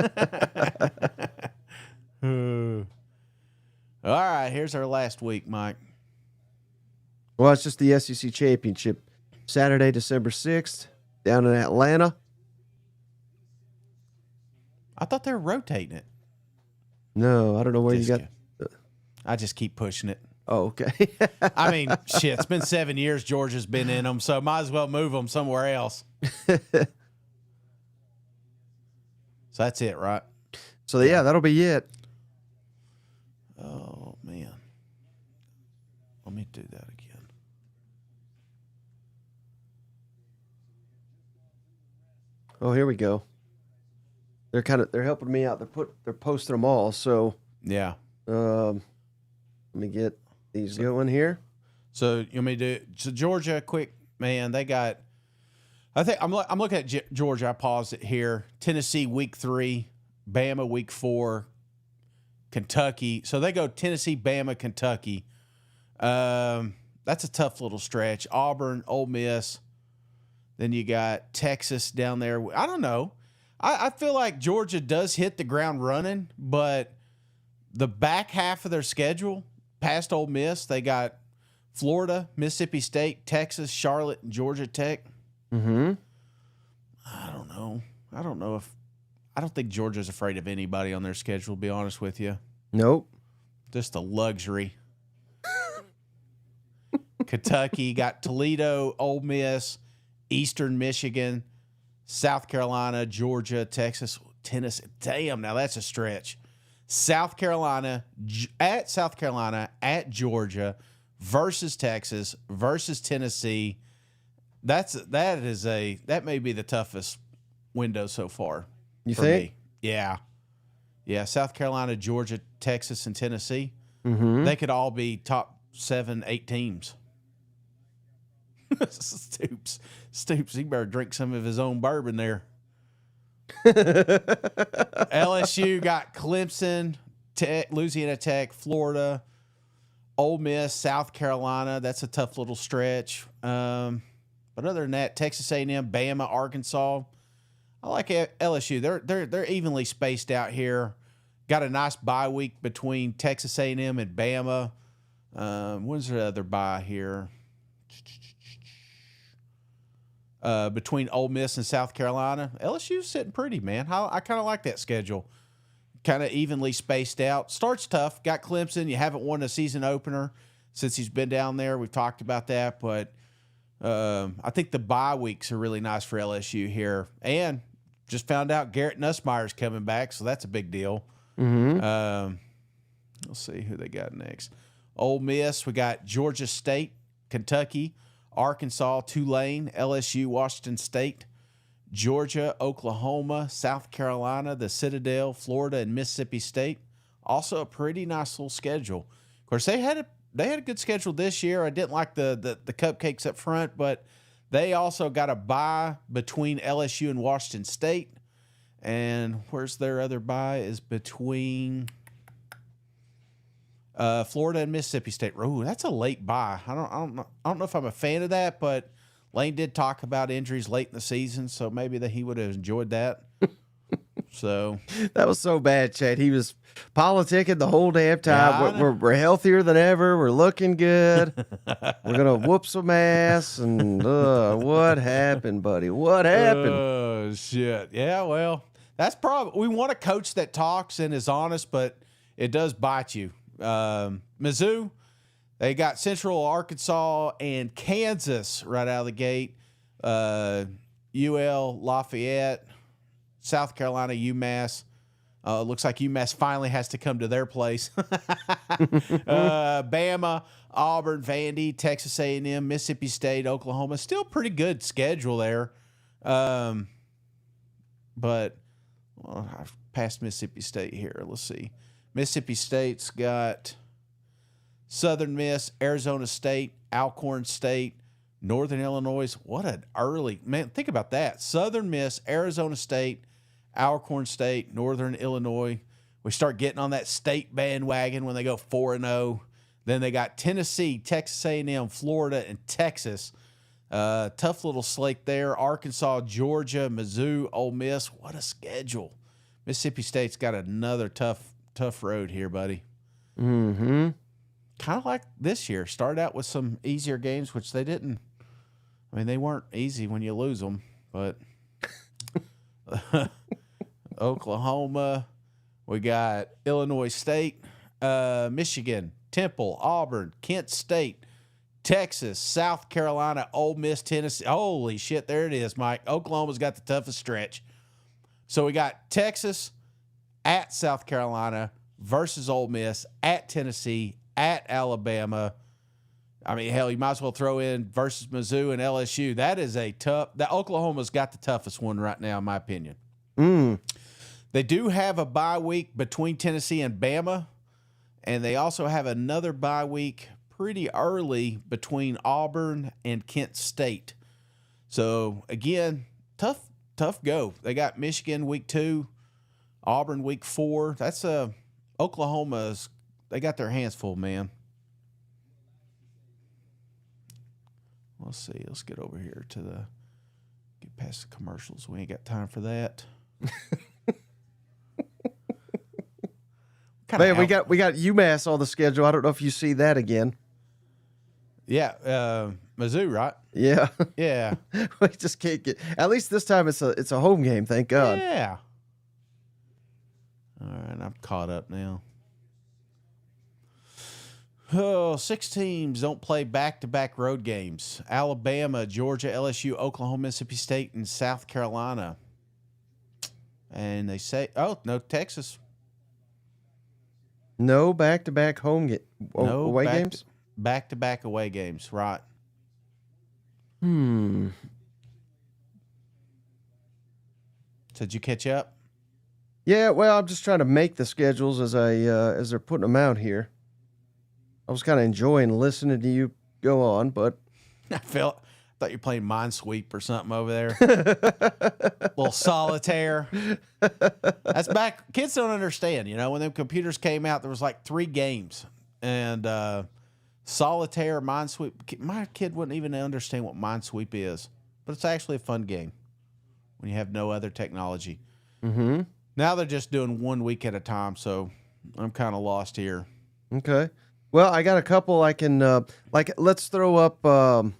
All right, here's our last week, Mike. Well, it's just the SEC Championship. Saturday, December 6th, down in Atlanta. I thought they were rotating it. No, I don't know where you got. I just keep pushing it. Oh, okay. I mean, shit, it's been 7 years Georgia's been in them, so might as well move them somewhere else. So that's it, right? So, yeah, that'll be it. Oh, man. Let me do that again. Oh, here we go. They're helping me out. They're posting them all. So, yeah. Let me get these going here. So you want me to do so Georgia quick, man, they got I think I'm looking at Georgia. I paused it here. Tennessee week 3, Bama week 4, Kentucky. So they go Tennessee, Bama, Kentucky. That's a tough little stretch. Auburn, Ole Miss. Then you got Texas down there. I don't know. I feel like Georgia does hit the ground running, but the back half of their schedule, past Ole Miss, they got Florida, Mississippi State, Texas, Charlotte, and Georgia Tech. Mm-hmm. I don't know. I don't think Georgia's afraid of anybody on their schedule, to be honest with you. Nope. Just a luxury. Kentucky got Toledo, Ole Miss, Eastern Michigan, South Carolina, Georgia, Texas, Tennessee. Damn, now that's a stretch. South Carolina, at Georgia, versus Texas, versus Tennessee. That may be the toughest window so far. You think? Me. Yeah. Yeah, South Carolina, Georgia, Texas, and Tennessee. Mm-hmm. They could all be top 7, 8 teams. Stoops, he better drink some of his own bourbon there. LSU got Clemson, Louisiana Tech, Florida, Ole Miss, South Carolina. That's a tough little stretch. But other than that, Texas A&M, Bama, Arkansas. I like LSU. They're evenly spaced out here. Got a nice bye week between Texas A&M and Bama. When's the other bye here? Between Ole Miss and South Carolina. LSU's sitting pretty, man. I kind of like that schedule. Kind of evenly spaced out. Starts tough. Got Clemson. You haven't won a season opener since he's been down there. We've talked about that, but I think the bye weeks are really nice for LSU here. And just found out Garrett Nussmeier's coming back, so that's a big deal. Mm-hmm. Let's see who they got next. Ole Miss. We got Georgia State, Kentucky, Arkansas, Tulane, LSU, Washington State, Georgia, Oklahoma, South Carolina, the Citadel, Florida, and Mississippi State. Also a pretty nice little schedule. Of course, they had a good schedule this year. I didn't like the cupcakes up front, but they also got a bye between LSU and Washington State. And where's their other bye? Is between Florida and Mississippi State. Ooh, that's a late bye. I don't know if I'm a fan of that, but Lane did talk about injuries late in the season, so maybe he would have enjoyed that. So that was so bad, Chad. He was politicking the whole damn time. Yeah, we're healthier than ever. We're looking good. We're gonna whoop some ass. And what happened, buddy? What happened? Oh shit! Yeah, well, that's probably we want a coach that talks and is honest, but it does bite you. Mizzou, they got Central Arkansas and Kansas right out of the gate. UL Lafayette, South Carolina, UMass. Looks like UMass finally has to come to their place. Bama, Auburn, Vandy, Texas A&M, Mississippi State, Oklahoma. Still pretty good schedule there. But I've passed Mississippi State here. Let's see. Mississippi State's got Southern Miss, Arizona State, Alcorn State, Northern Illinois. What an early, man, think about that. Southern Miss, Arizona State, Alcorn State, Northern Illinois. We start getting on that state bandwagon when they go 4-0. Then they got Tennessee, Texas A&M, Florida, and Texas. Tough little slate there. Arkansas, Georgia, Mizzou, Ole Miss. What a schedule. Mississippi State's got another tough road here, buddy. Mm-hmm. Kind of like this year. Started out with some easier games, which they didn't. I mean, they weren't easy when you lose them, but Oklahoma. We got Illinois State, Michigan, Temple, Auburn, Kent State, Texas, South Carolina, Ole Miss, Tennessee. Holy shit, there it is, Mike. Oklahoma's got the toughest stretch. So we got Texas at South Carolina versus Ole Miss, at Tennessee, at Alabama. I mean, hell, you might as well throw in versus Mizzou and LSU. That is a tough – that Oklahoma's got the toughest one right now, in my opinion. They do have a bye week between Tennessee and Bama, and they also have another bye week pretty early between Auburn and Kent State. So, again, tough go. They got Michigan week 2, Auburn week 4. That's Oklahoma's – they got their hands full, man. Let's see. Let's get over here to get past the commercials. We ain't got time for that. Man, we got UMass on the schedule. I don't know if you see that again. Yeah, Mizzou, right? Yeah, yeah. We just can't get. At least this time it's a home game. Thank God. Yeah. All right, I'm caught up now. Oh, 6 teams don't play back-to-back road games. Alabama, Georgia, LSU, Oklahoma, Mississippi State, and South Carolina. And they say, oh, no, Texas. No back-to-back away games? Back-to-back away games, right. Did you catch up? Yeah, well, I'm just trying to make the schedules as they're putting them out here. I was kind of enjoying listening to you go on, but I thought you were playing Minesweep or something over there. Little solitaire. That's back. Kids don't understand, when them computers came out, there was like 3 games. And solitaire, Minesweep. My kid wouldn't even understand what Minesweep is. But it's actually a fun game when you have no other technology. Mm-hmm. Now they're just doing 1 week at a time, so I'm kind of lost here. Okay. Well, I got a couple I can, let's throw up, I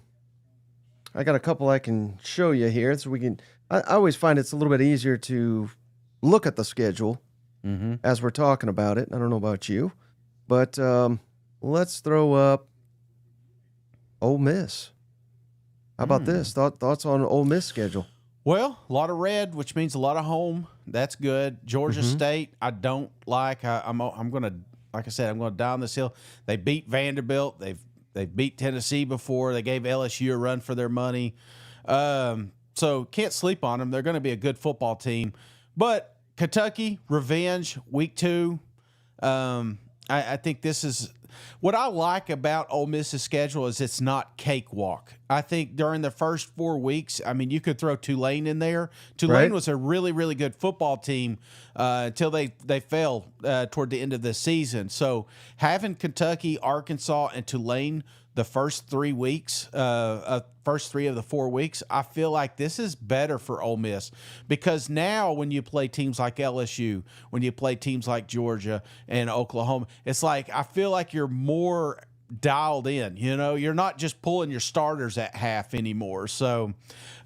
got a couple I can show you here. So we can, I always find it's a little bit easier to look at the schedule as we're talking about it. I don't know about you, but let's throw up Ole Miss. How about this? Thoughts on Ole Miss schedule? Well, a lot of red, which means a lot of home. That's good. Georgia State, I don't like. I'm going to, like I said, I'm going to die on this hill. They beat Vanderbilt. They've beat Tennessee before. They gave LSU a run for their money. So can't sleep on them. They're going to be a good football team. But Kentucky, revenge, week 2. I think this is what I like about Ole Miss's schedule is it's not cakewalk. I think during the first 4 weeks, I mean, you could throw Tulane in there. Tulane was a really, really good football team until they fell toward the end of the season. So having Kentucky, Arkansas, and Tulane the first 3 weeks, first 3 of the 4 weeks, I feel like this is better for Ole Miss because now when you play teams like LSU, when you play teams like Georgia and Oklahoma, it's like I feel like you're more dialed in. You're not just pulling your starters at half anymore. So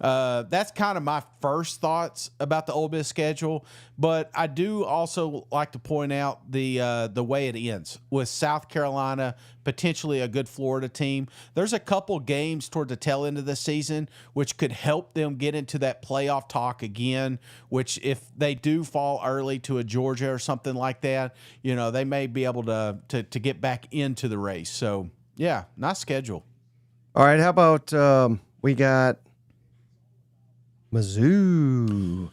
that's kind of my first thoughts about the Ole Miss schedule. But I do also like to point out the way it ends with South Carolina, potentially a good Florida team. There's a couple games toward the tail end of the season which could help them get into that playoff talk again, which if they do fall early to a Georgia or something like that, they may be able to get back into the race. So, yeah, nice schedule. All right, how about we got Mizzou?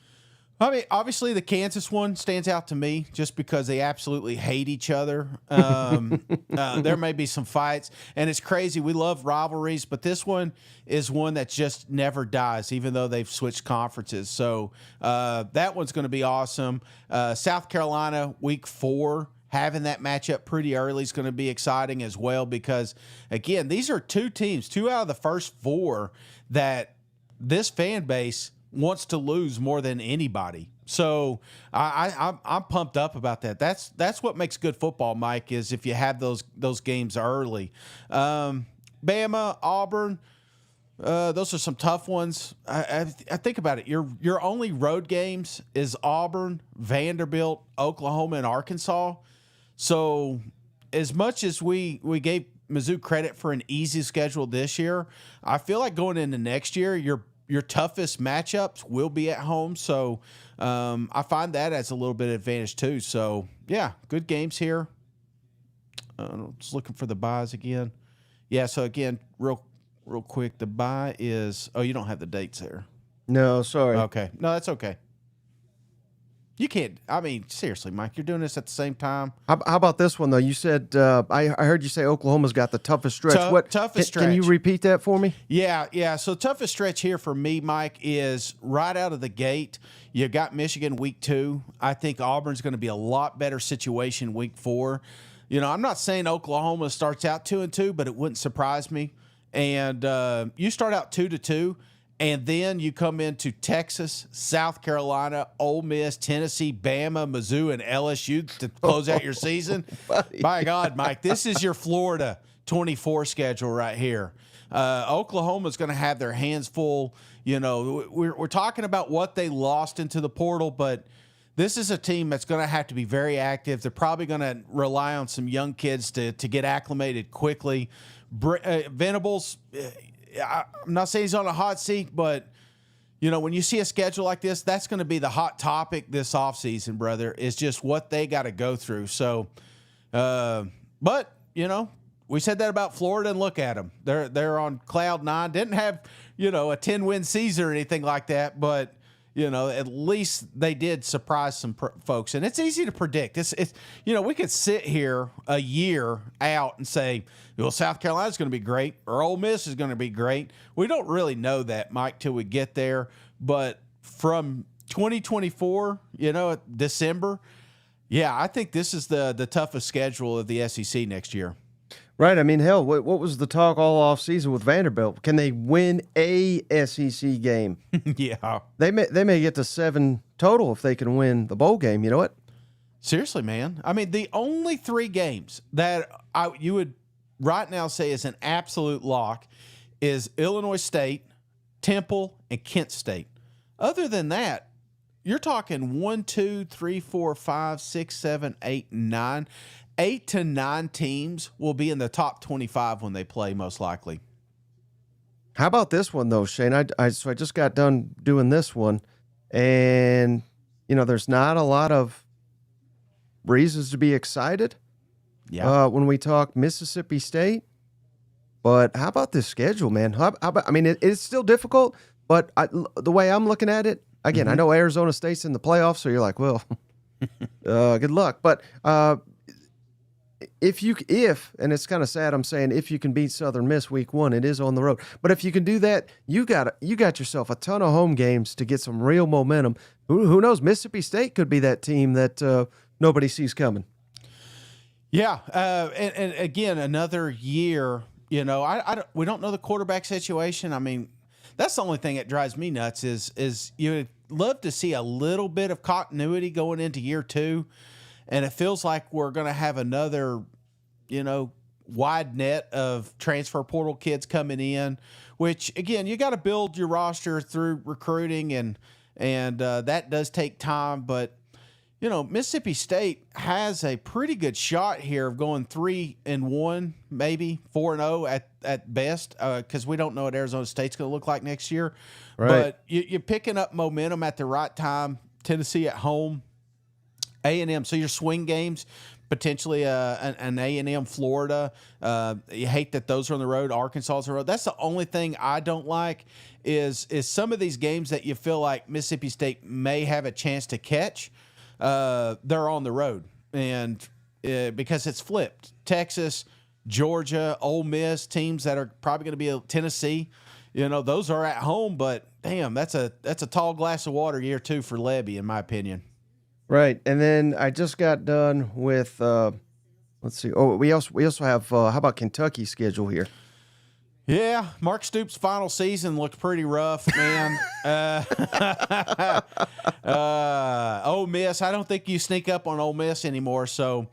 I mean, obviously the Kansas one stands out to me just because they absolutely hate each other. There may be some fights, and it's crazy. We love rivalries, but this one is one that just never dies, even though they've switched conferences. So that one's going to be awesome. South Carolina, week 4. Having that matchup pretty early is going to be exciting as well because, again, these are 2 teams, 2 out of the first 4 that this fan base wants to lose more than anybody. So I'm pumped up about that. That's what makes good football, Mike, is if you have those games early. Bama, Auburn, Those are some tough ones. I think about it. Your only road games is Auburn, Vanderbilt, Oklahoma, and Arkansas. So as much as we gave Mizzou credit for an easy schedule this year, I feel like going into next year, your toughest matchups will be at home. So I find that as a little bit of advantage too. So yeah, good games here. Just looking for the buys again. Yeah. So again, real quick, the buy is. Oh, you don't have the dates there. No, sorry. Okay. No, that's okay. You can't. I mean, seriously, Mike, you're doing this at the same time. How about this one though? You said I heard you say Oklahoma's got the toughest stretch. Toughest stretch? Can you repeat that for me? Yeah. So toughest stretch here for me, Mike, is right out of the gate. You got Michigan week 2. I think Auburn's going to be a lot better situation week 4. You know, I'm not saying Oklahoma starts out 2-2, but it wouldn't surprise me. And you start out 2-2. And then you come into Texas, South Carolina, Ole Miss, Tennessee, Bama, Mizzou, and LSU to close out your season. By God, Mike, this is your Florida 24 schedule right here. Oklahoma's going to have their hands full. You know, we're talking about what they lost into the portal, but this is a team that's going to have to be very active. They're probably going to rely on some young kids to get acclimated quickly. Venables, I'm not saying he's on a hot seat, but, you know, when you see a schedule like this, that's going to be the hot topic this offseason, brother, is just what they got to go through. So, but, you know, we said that about Florida, and look at them. They're on cloud 9. Didn't have, you know, a 10-win season or anything like that, but, you know, at least they did surprise some folks. And it's easy to predict. It's you know, we could sit here a year out and say, well, South Carolina's going to be great or Ole Miss is going to be great. We don't really know that, Mike, till we get there. But from 2024, you know, December, yeah, I think this is the toughest schedule of the SEC next year. Right. I mean, hell, what was the talk all off season with Vanderbilt? Can they win a SEC game? Yeah. They may get to 7 total if they can win the bowl game. You know what? Seriously, man. I mean, the only 3 games that you would right now say is an absolute lock is Illinois State, Temple, and Kent State. Other than that, you're talking 1, 2, 3, 4, 5, 6, 7, 8, 9. 8 to 9 teams will be in the top 25 when they play, most likely. How about this one, though, Shane? I just got done doing this one, and, you know, there's not a lot of reasons to be excited when we talk Mississippi State. But how about this schedule, man? How about, I mean, it's still difficult, but the way I'm looking at it, again, I know Arizona State's in the playoffs, so you're like, well, good luck. But if and it's kind of sad I'm saying if you can beat Southern Miss week 1, it is on the road. But if you can do that, you got yourself a ton of home games to get some real momentum. Who knows? Mississippi State could be that team that nobody sees coming. Yeah, and again, another year. You know, we don't know the quarterback situation. I mean, that's the only thing that drives me nuts is you would love to see a little bit of continuity going into year 2. And it feels like we're going to have another, you know, wide net of transfer portal kids coming in, which, again, you got to build your roster through recruiting, and that does take time. But, you know, Mississippi State has a pretty good shot here of going 3-1, maybe 4-0 at best, because we don't know what Arizona State's going to look like next year. Right. But you're picking up momentum at the right time. Tennessee at home. A&M, so your swing games, potentially an A&M Florida. You hate that those are on the road. Arkansas is on the road. That's the only thing I don't like is some of these games that you feel like Mississippi State may have a chance to catch. They're on the road, and because it's flipped. Texas, Georgia, Ole Miss, teams that are probably going to be Tennessee. You know, those are at home, but damn, that's a tall glass of water year 2 for Lebby, in my opinion. Right, and then I just got done with. Let's see. Oh, we also have. How about Kentucky's schedule here? Yeah, Mark Stoops' final season looked pretty rough, man. Ole Miss. I don't think you sneak up on Ole Miss anymore. So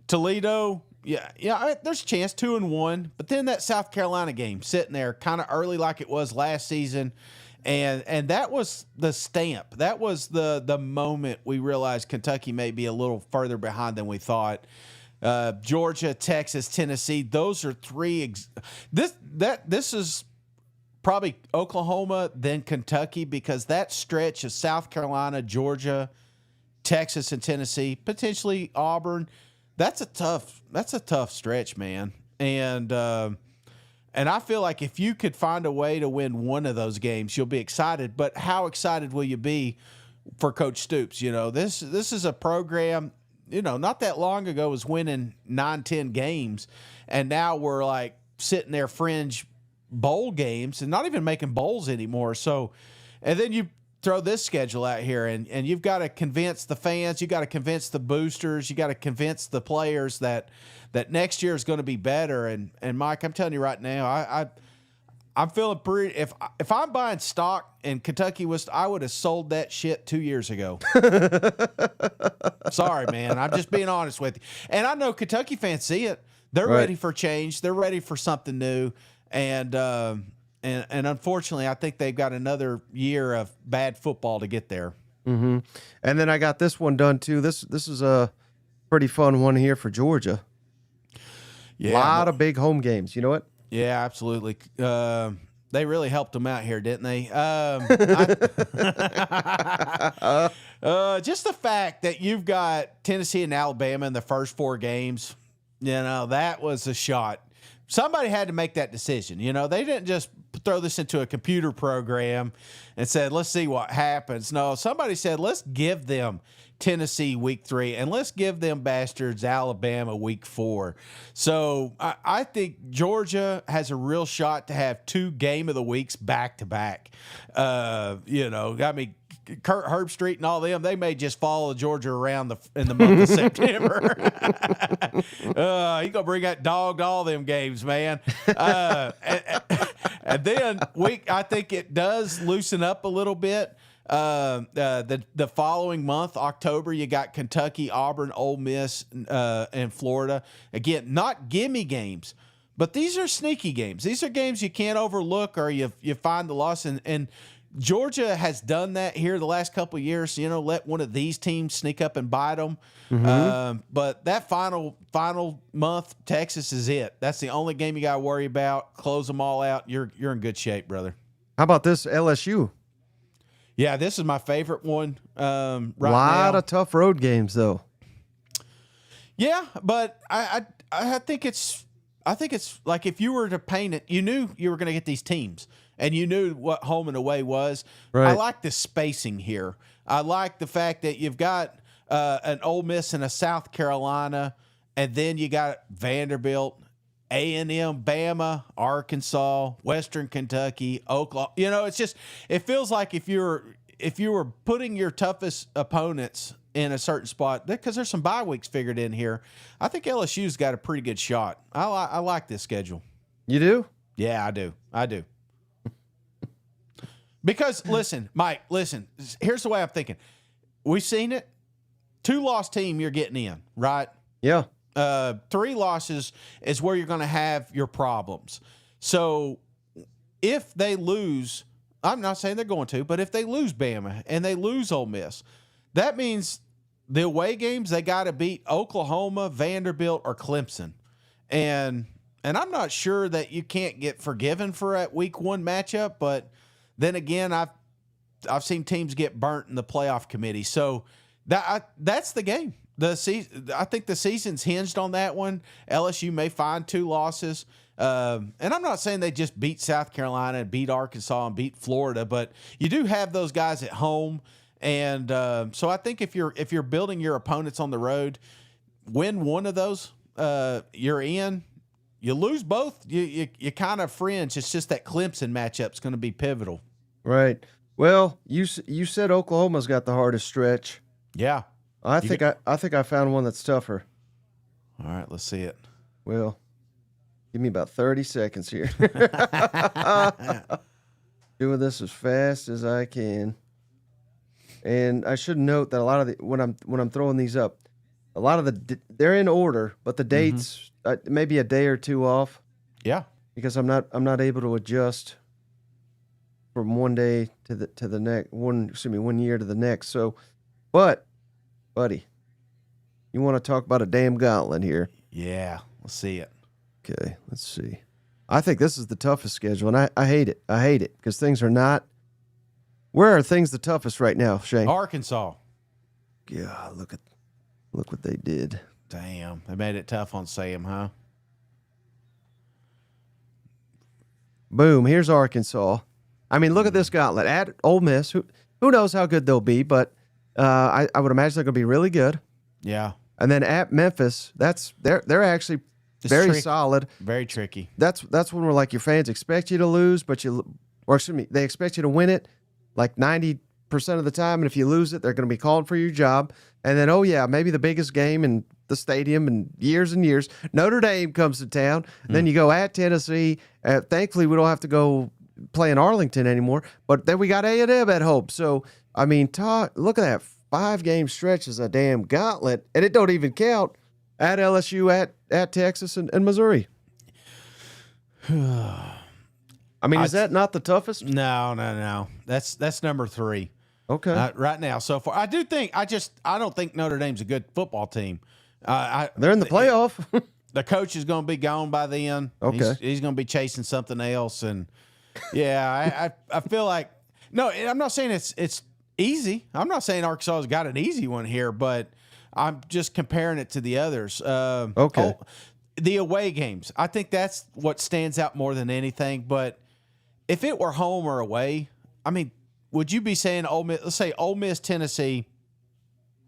Toledo, there's a chance 2-1, but then that South Carolina game sitting there kind of early like it was last season. And that was the stamp. That was the moment we realized Kentucky may be a little further behind than we thought. Georgia, Texas, Tennessee, those are three. This is probably Oklahoma, then Kentucky, because that stretch of South Carolina, Georgia, Texas, and Tennessee, potentially Auburn, that's a tough stretch, man. And I feel like if you could find a way to win one of those games, you'll be excited. But how excited will you be for Coach Stoops? You know, this is a program, you know, not that long ago was winning 9-10 games, and now we're like sitting there fringe bowl games and not even making bowls anymore. So, and then you throw this schedule out here, and you've got to convince the fans, you got to convince the boosters, you got to convince the players that next year is going to be better. And Mike, I'm telling you right now, I'm feeling pretty. If I'm buying stock in Kentucky West, I would have sold that shit 2 years ago. Sorry, man. I'm just being honest with you. And I know Kentucky fans see it. They're ready for change. They're ready for something new. And unfortunately, I think they've got another year of bad football to get there. Mm-hmm. And then I got this one done too. This is a pretty fun one here for Georgia. Yeah, a lot of big home games. You know what? Yeah, absolutely. They really helped them out here, didn't they? Just the fact that you've got Tennessee and Alabama in the first 4 games, you know, that was a shot. Somebody had to make that decision. You know, they didn't just throw this into a computer program and said, let's see what happens. No, somebody said, let's give them Tennessee week 3 and let's give them bastards Alabama week 4. So I think Georgia has a real shot to have 2 game of the weeks back to back. You know, I mean, Kurt Herbstreit and all them, they may just follow Georgia around in the month of September. He's going to bring that dog to all them games, man. And then I think it does loosen up a little bit. The following month, October, you got Kentucky, Auburn, Ole Miss, and Florida. Again, not gimme games, but these are sneaky games. These are games you can't overlook, or you find the loss. And Georgia has done that here the last couple of years. You know, let one of these teams sneak up and bite them. Mm-hmm. But that final month, Texas is it. That's the only game you got to worry about. Close them all out. You're in good shape, brother. How about this LSU? Yeah, this is my favorite one. Right now. A lot of tough road games, though. Yeah, but I think it's like if you were to paint it, you knew you were going to get these teams, and you knew what home and away was. Right. I like the spacing here. I like the fact that you've got an Ole Miss and a South Carolina, and then you got Vanderbilt, A&M, Bama, Arkansas, Western Kentucky, Oklahoma. You know, it feels like if you were putting your toughest opponents in a certain spot, because there's some bye weeks figured in here, I think LSU's got a pretty good shot. I like this schedule. You do? Yeah, I do. Because, listen, Mike, here's the way I'm thinking. We've seen it. 2-loss team you're getting in, right? Yeah. 3 losses is where you're going to have your problems. So if they lose, I'm not saying they're going to, but if they lose Bama and they lose Ole Miss, that means the away games, they got to beat Oklahoma, Vanderbilt, or Clemson. And I'm not sure that you can't get forgiven for a week 1 matchup, but then again, I've seen teams get burnt in the playoff committee. So that's the game. I think the season's hinged on that one. LSU may find 2 losses. And I'm not saying they just beat South Carolina and beat Arkansas and beat Florida, but you do have those guys at home. And so I think if you're building your opponents on the road, win one of those, you're in. You lose both, you kind of fringe. It's just that Clemson matchup's going to be pivotal. Right. Well, you said Oklahoma's got the hardest stretch. Yeah. I think I found one that's tougher. All right, let's see it. Well, give me about 30 seconds here. Doing this as fast as I can. And I should note that a lot of when I'm throwing these up, a lot of they're in order, but the dates maybe a day or two off Yeah. because I'm not able to adjust from one day to the next one year to the next. So, but buddy, you want to talk about a damn gauntlet here? Yeah. Let's see it. Okay, let's see. I think this is the toughest schedule, and I hate it. I hate it because things are not. Where are things the toughest right now, Shane? Arkansas. Yeah, look what they did. Damn. They made it tough on Sam, huh? Boom, here's Arkansas. I mean, look at this gauntlet. At Ole Miss, who knows how good they'll be, but I would imagine they're going to be really good. Yeah. And then at Memphis, they're actually very solid. Very tricky. That's when we're like, your fans expect you to lose, but they expect you to win it like 90% of the time, and if you lose it, they're going to be calling for your job. And then, oh yeah, maybe the biggest game in the stadium in years and years, Notre Dame comes to town. Then you go at Tennessee. Thankfully, we don't have to go play in Arlington anymore. But then we got A&M at home. So I mean, look at that 5-game stretch is a damn gauntlet, and it don't even count at LSU, at Texas, and Missouri. I mean, is that not the toughest? No. That's number 3. Okay. Right now, so far, I don't think Notre Dame's a good football team. They're in the playoff. The coach is going to be gone by then. Okay. He's going to be chasing something else, and yeah, I feel like I'm not saying it's easy. I'm not saying Arkansas has got an easy one here, but I'm just comparing it to the others. Okay. The away games, I think that's what stands out more than anything. But if it were home or away, I mean, would you be saying Ole Miss? Let's say Ole Miss, Tennessee,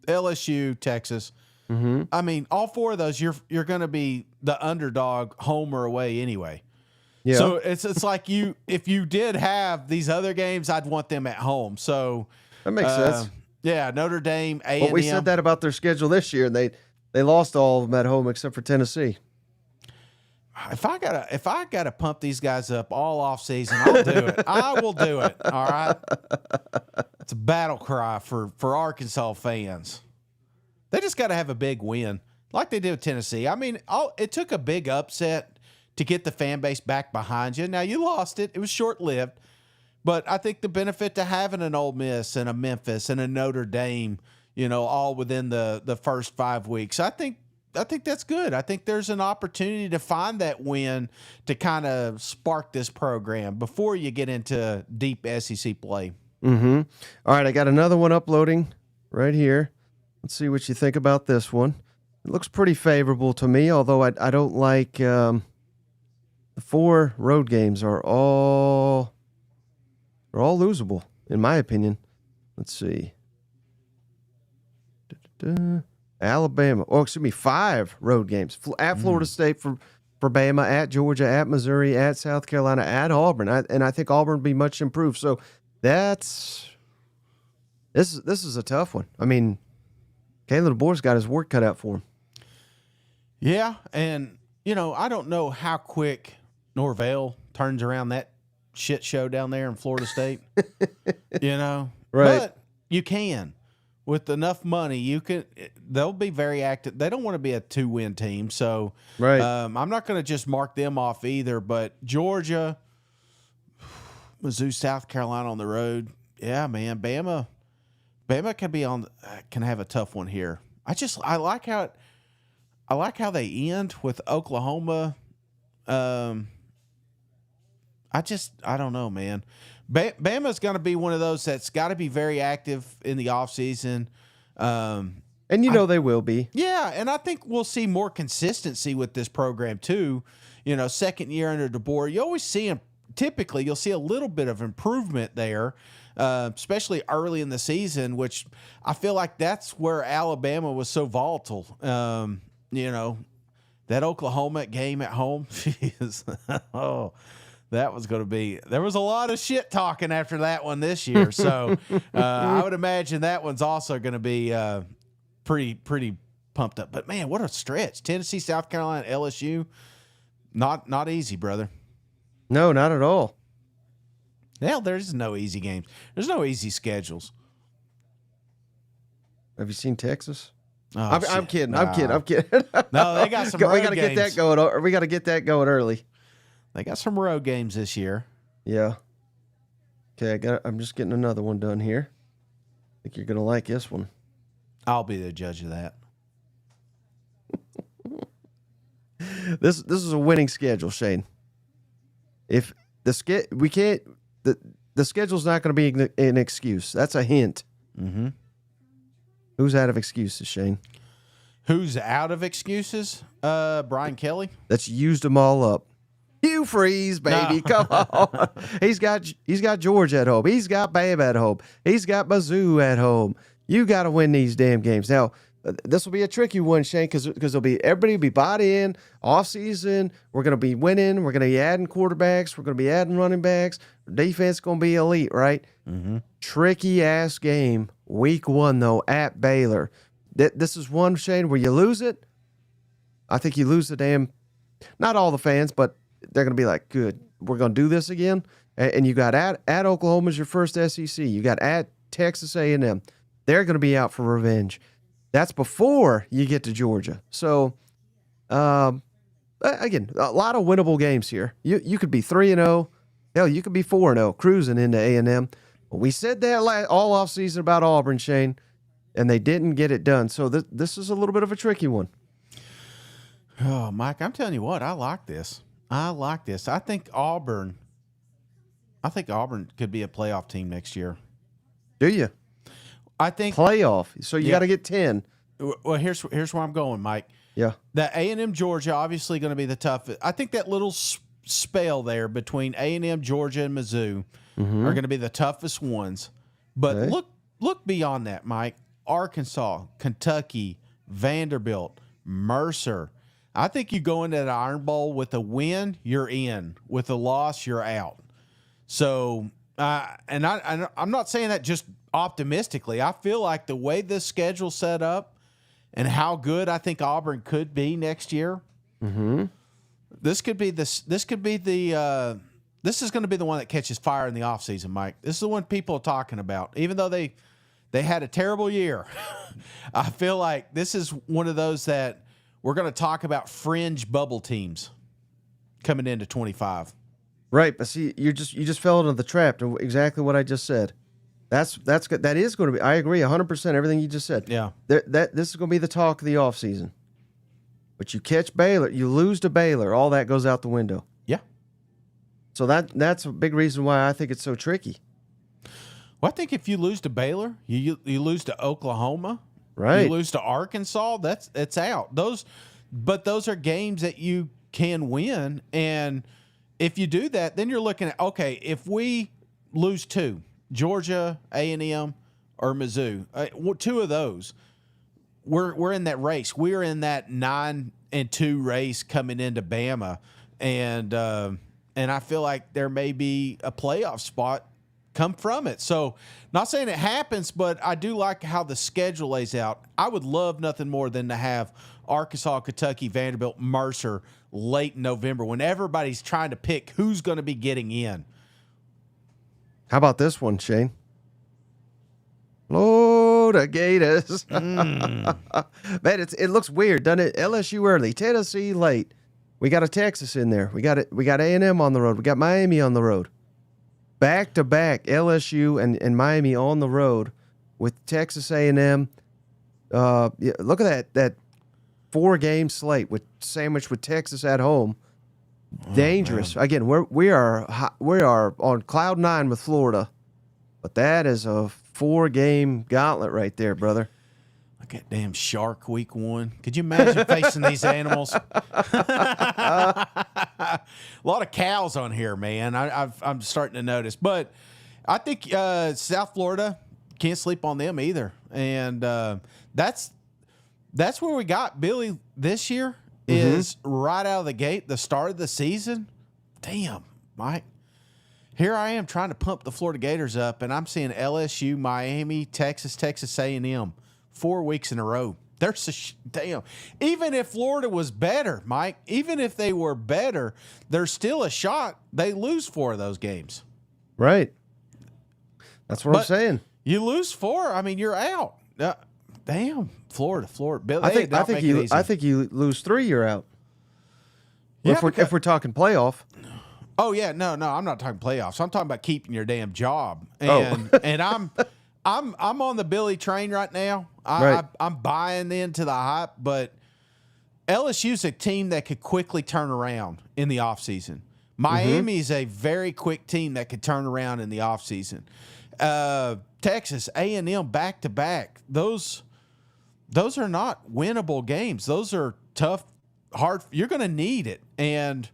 LSU, Texas. Mm-hmm. I mean, all 4 of those, you're going to be the underdog, home or away anyway. Yeah. So it's like if you did have these other games, I'd want them at home. So that makes sense. Yeah, Notre Dame, A&M. But we said that about their schedule this year, and they lost all of them at home except for Tennessee. If I gotta pump these guys up all off season, I'll do it. I will do it. All right. It's a battle cry for Arkansas fans. They just got to have a big win, like they did with Tennessee. I mean, it took a big upset to get the fan base back behind you. Now you lost it; it was short lived, but I think the benefit to having an Ole Miss and a Memphis and a Notre Dame, all within the first 5 weeks, I think that's good. I think there's an opportunity to find that win to kind of spark this program before you get into deep SEC play. Mm-hmm. All right, I got another one uploading right here. Let's see what you think about this one. It looks pretty favorable to me, although I don't like the 4 road games are all losable, in my opinion. Let's see. Alabama. Oh, excuse me, 5 road games. At Florida State for Bama, at Georgia, at Missouri, at South Carolina, at Auburn. And I think Auburn will be much improved. So this is a tough one. I mean, Caleb DeBoer's got his work cut out for him. Yeah, and, I don't know how quick Norvell turns around that shit show down there in Florida State. Right. But you can. With enough money, they'll be very active. They don't want to be a 2-win team, so right. I'm not going to just mark them off either. But Georgia, Mizzou, South Carolina on the road, yeah, man, Bama can have a tough one here. I like how they end with Oklahoma. I don't know, man. Bama's going to be one of those that's got to be very active in the offseason. And they will be. Yeah, and I think we'll see more consistency with this program too. Second year under DeBoer, you always see him. Typically, you'll see a little bit of improvement there, especially early in the season, which I feel like that's where Alabama was so volatile. That Oklahoma game at home, that was going to be – there was a lot of shit talking after that one this year. So I would imagine that one's also going to be pretty pumped up. But, man, what a stretch. Tennessee, South Carolina, LSU, not easy, brother. No, not at all. Hell, there's no easy games. There's no easy schedules. Have you seen Texas? I'm kidding. Nah. I'm kidding. No, they got some we road got to get games. that going. We got to get that going early. They got some road games this year. Yeah. Okay, I'm just getting another one done here. I think you're gonna like this one. I'll be the judge of that. This is a winning schedule, Shane. If the schedule's not going to be an excuse. That's a hint. Mm-hmm. Who's out of excuses, Shane? Who's out of excuses? Brian Kelly. That's used them all up. Hugh Freeze, baby, come on. He's got Georgia at home. He's got Bam at home. He's got Mizzou at home. You got to win these damn games. Now, this will be a tricky one, Shane, because everybody will be bought in off season. We're going to be winning. We're going to be adding quarterbacks. We're going to be adding running backs. Defense going to be elite, right? Mm-hmm. Tricky ass game. Week 1 though at Baylor. This is one, Shane, where you lose it. I think you lose the damn. Not all the fans, but they're going to be like, good, we're going to do this again. And you got at Oklahoma as your first SEC. You got at Texas A&M. They're going to be out for revenge. That's before you get to Georgia. So, again, a lot of winnable games here. You could be 3-0. Hell, you could be 4-0, cruising into A&M. We said that all offseason about Auburn, Shane, and they didn't get it done. So this is a little bit of a tricky one. Oh, Mike, I'm telling you what, I like this. I think Auburn could be a playoff team next year. Do you? I think playoff. So you got to get 10. Well, here's where I'm going, Mike. Yeah. The A&M Georgia obviously going to be the toughest. I think that little spell there between A&M Georgia and Mizzou are going to be the toughest ones. But look beyond that, Mike. Arkansas, Kentucky, Vanderbilt, Mercer. I think you go into the Iron Bowl with a win, you're in. With a loss, you're out. So, I'm not saying that just optimistically. I feel like the way this schedule's set up and how good I think Auburn could be next year, this is going to be the one that catches fire in the offseason, Mike. This is the one people are talking about. Even though they had a terrible year, I feel like this is one of those that we're going to talk about fringe bubble teams coming into 25. Right, but see, you just fell into the trap to exactly what I just said. That's good. That is going to be. I agree 100% everything you just said. Yeah. This is going to be the talk of the offseason. But you catch Baylor, you lose to Baylor, all that goes out the window. Yeah. So that's a big reason why I think it's so tricky. Well, I think if you lose to Baylor, you lose to Oklahoma, right? You lose to Arkansas, it's out. Those are games that you can win, and if you do that, then you're looking at, okay, if we lose 2, Georgia, A&M, or Mizzou, 2 of those, we're in that race. We're in that 9-2 race coming into Bama, and I feel like there may be a playoff spot come from it. So, not saying it happens, but I do like how the schedule lays out. I would love nothing more than to have Arkansas, Kentucky, Vanderbilt, Mercer late in November when everybody's trying to pick who's going to be getting in. How about this one, Shane? Florida Gators. Man, it looks weird, doesn't it? LSU early, Tennessee late. We got a Texas in there. We got A&M on the road. We got Miami on the road. Back to back, LSU and Miami on the road with Texas A&M. Look at that 4-game slate sandwiched with Texas at home. Dangerous. Again, we are on cloud 9 with Florida, but that is a 4-game gauntlet right there, brother. Look at damn Shark Week 1. Could you imagine facing these animals? A lot of cows on here, man. I'm starting to notice, but I think South Florida can't sleep on them either, and that's where we got Billy this year. Is right out of the gate, the start of the season. Damn, Mike. Here I am trying to pump the Florida Gators up, and I'm seeing LSU, Miami, Texas A&M 4 weeks in a row. There's damn. Even if Florida was better, Mike, even if they were better, there's still a shot they lose 4 of those games. Right. That's what I'm saying. You lose 4, I mean, you're out. damn, Florida. I think you lose 3, you're out. Yeah, If we're talking playoff. Oh yeah, no, I'm not talking playoffs. I'm talking about keeping your damn job. Oh. And I'm on the Billy train right now. Right. I'm buying into the hype, but LSU's a team that could quickly turn around in the offseason. Miami is a very quick team that could turn around in the offseason. Texas, A&M back-to-back. Those are not winnable games. Those are tough, hard. You're going to need it. And,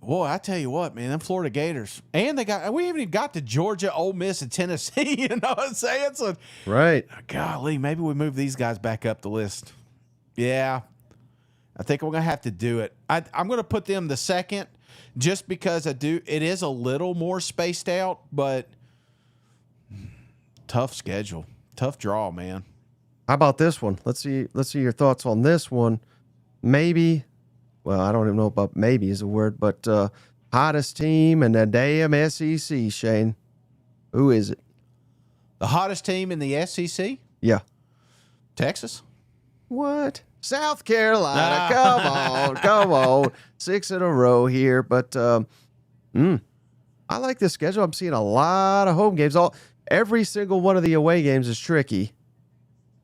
boy, I tell you what, man, them Florida Gators. And we haven't even got to Georgia, Ole Miss, and Tennessee. You know what I'm saying? So, Right. golly, maybe we move these guys back up the list. Yeah. I think we're going to have to do it. I'm going to put them the second just because it is a little more spaced out, but tough schedule. Tough draw, man. How about this one? Let's see your thoughts on this one. Maybe, well, I don't even know about maybe is a word, but hottest team in the damn SEC, Shane. Who is it? The hottest team in the SEC? Yeah. Texas? What? South Carolina. Come on. 6 in a row here. But I like this schedule. I'm seeing a lot of home games. Every single one of the away games is tricky.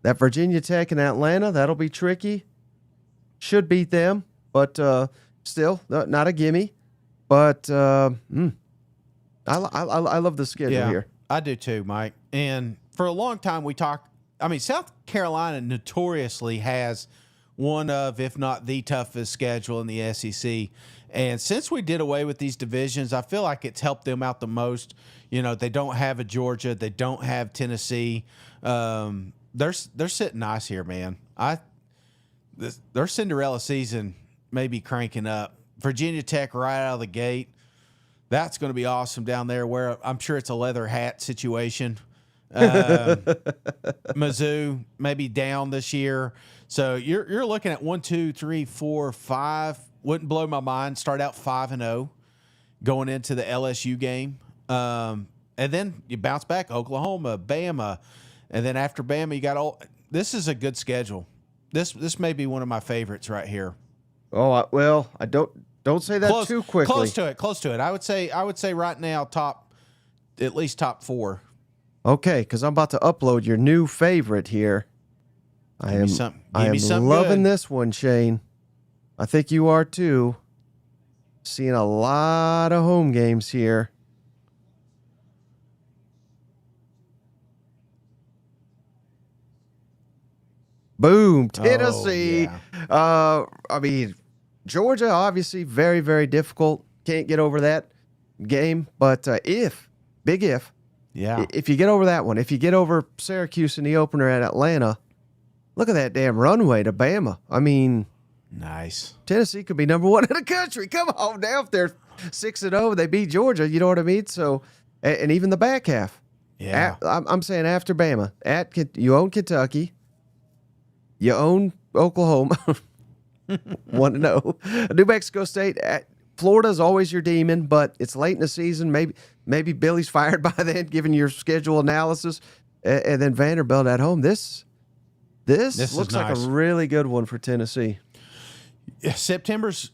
That Virginia Tech and Atlanta, that'll be tricky. Should beat them, but still not a gimme. But I love the schedule here. I do too, Mike. And for a long time South Carolina notoriously has one of, if not the toughest schedule in the SEC. And since we did away with these divisions, I feel like it's helped them out the most. You know, they don't have a Georgia. They don't have Tennessee. They're sitting nice here, man. Their Cinderella season may be cranking up. Virginia Tech right out of the gate. That's going to be awesome down there where I'm sure it's a leather hat situation. Mizzou maybe down this year. So you're looking at 1, 2, 3, 4, 5. Wouldn't blow my mind. Start out 5-0 going into the LSU game. And then you bounce back Oklahoma, Bama. And then after Bama, you got this is a good schedule. This may be one of my favorites right here. Oh, I don't say that too quickly. Close to it. I would say right now at least top 4. Okay, because I'm about to upload your new favorite here. I am loving this one, Shane. I think you are too. Seeing a lot of home games here. Boom, Tennessee. Oh, yeah. Georgia, obviously, very, very difficult. Can't get over that game. But if you get over that one, if you get over Syracuse in the opener at Atlanta, look at that damn runway to Bama. Nice. Tennessee could be number 1 in the country. Come on now. If they're 6-0, they beat Georgia. You know what I mean? So, and even the back half. Yeah. I'm saying after Bama, you own Kentucky. You own Oklahoma. 1-0. New Mexico State. Florida's always your demon, but it's late in the season. Maybe Billy's fired by then, given your schedule analysis. And then Vanderbilt at home. This looks like a really good one for Tennessee. Yeah, September's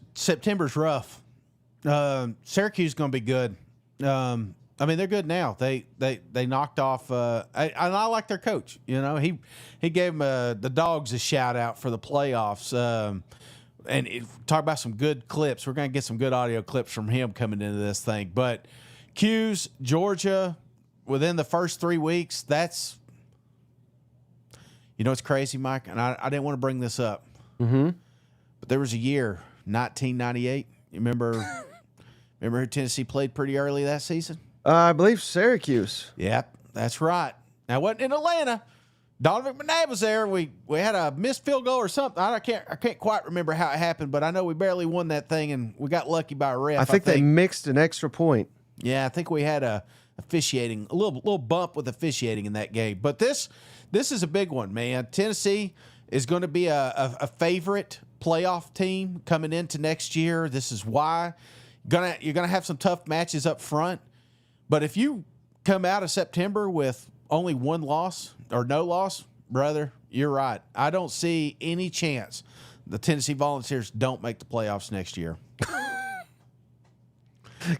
rough. Syracuse is going to be good. They're good now. They knocked off. I like their coach. You know, he gave them the Dogs a shout out for the playoffs. And talk about some good clips. We're going to get some good audio clips from him coming into this thing. But Q's Georgia within the first 3 weeks. That's, it's crazy, Mike. And I didn't want to bring this up. Mm-hmm. But there was a year, 1998. You remember who Tennessee played pretty early that season? I believe Syracuse. Yep, that's right. Now, it wasn't in Atlanta. Donovan McNabb was there. We had a missed field goal or something. I can't quite remember how it happened, but I know we barely won that thing, and we got lucky by a ref. I think they mixed an extra point. Yeah, I think we had a little bump with officiating in that game. But this is a big one, man. Tennessee is going to be a favorite playoff team coming into next year. This is why you're gonna have some tough matches up front. But if you come out of September with only 1 loss or no loss, brother. You're right. I don't see any chance the Tennessee Volunteers don't make the playoffs next year.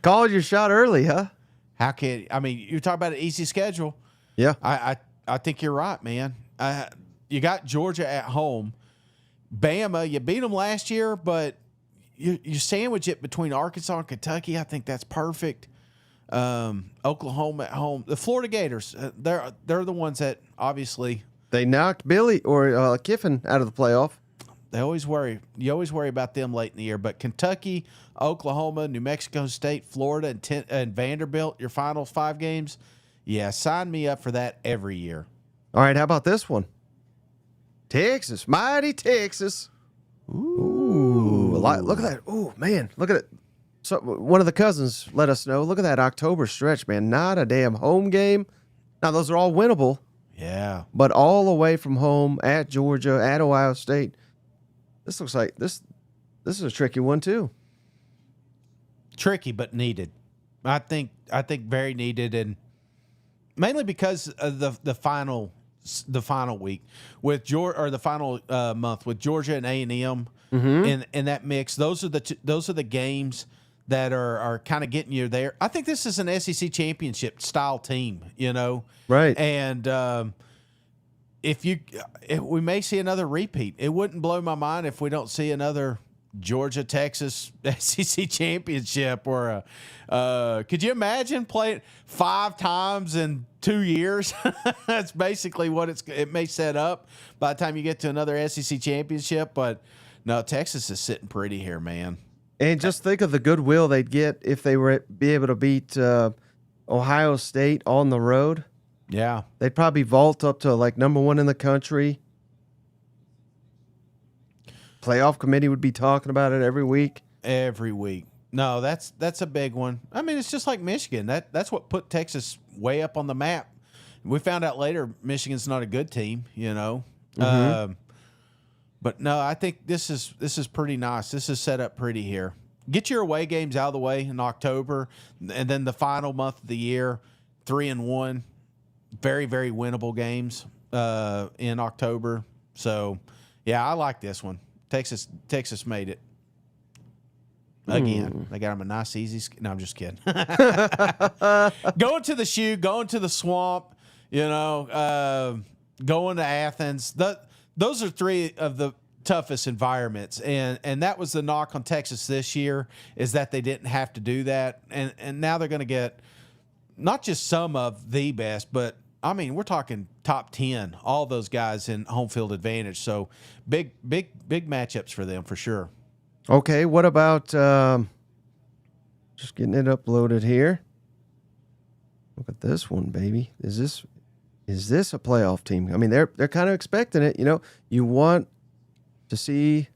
Called your shot early, huh? How can I mean? You talk about an easy schedule. Yeah. I think you're right, man. You got Georgia at home. Bama, you beat them last year, but you sandwich it between Arkansas and Kentucky. I think that's perfect. Oklahoma at home. The Florida Gators, they're the ones that obviously They knocked Billy or Kiffin out of the playoff. they always worry. You always worry about them late in the year. But Kentucky, Oklahoma, New Mexico State, Florida, and Vanderbilt, your final 5 games. Yeah, sign me up for that every year. All right, how about this one? Texas, mighty Texas. Ooh, look at that. Ooh, man, look at it. So one of the cousins let us know. Look at that October stretch, man. Not a damn home game. Now those are all winnable, Yeah. but all away from home at Georgia, at Ohio State. This looks like this is a tricky one too. Tricky but needed. I think very needed, and mainly because of the final week with Georgia, or the final month with Georgia and A&M in that mix. Those are the games that are kind of getting you there. I think this is an SEC championship style team, Right. And if we may see another repeat. It wouldn't blow my mind if we don't see another Georgia Texas SEC championship, or could you imagine playing 5 times in 2 years? That's basically what it may set up by the time you get to another SEC championship. But no, Texas is sitting pretty here, man. And just think of the goodwill they'd get if they were be able to beat Ohio State on the road. Yeah. They'd probably vault up to like number 1 in the country. Playoff committee would be talking about it every week. Every week. No, that's a big one. I mean, it's just like Michigan. That's what put Texas way up on the map. We found out later Michigan's not a good team, But no, I think this is pretty nice. This is set up pretty here. Get your away games out of the way in October, and then the final month of the year, 3-1, very, very winnable games in October. So, yeah, I like this one. Texas made it. Again, they got them a nice, easy. No, I'm just kidding. Going to the shoe, going to the swamp, going to Athens. Those are 3 of the toughest environments, and that was the knock on Texas this year, is that they didn't have to do that, and now they're going to get not just some of the best, but I mean, we're talking top 10, all those guys in home field advantage. So big matchups for them for sure. Okay, what about just getting it uploaded here? Look at this one, baby. Is this a playoff team? I mean, they're kind of expecting it. You want to see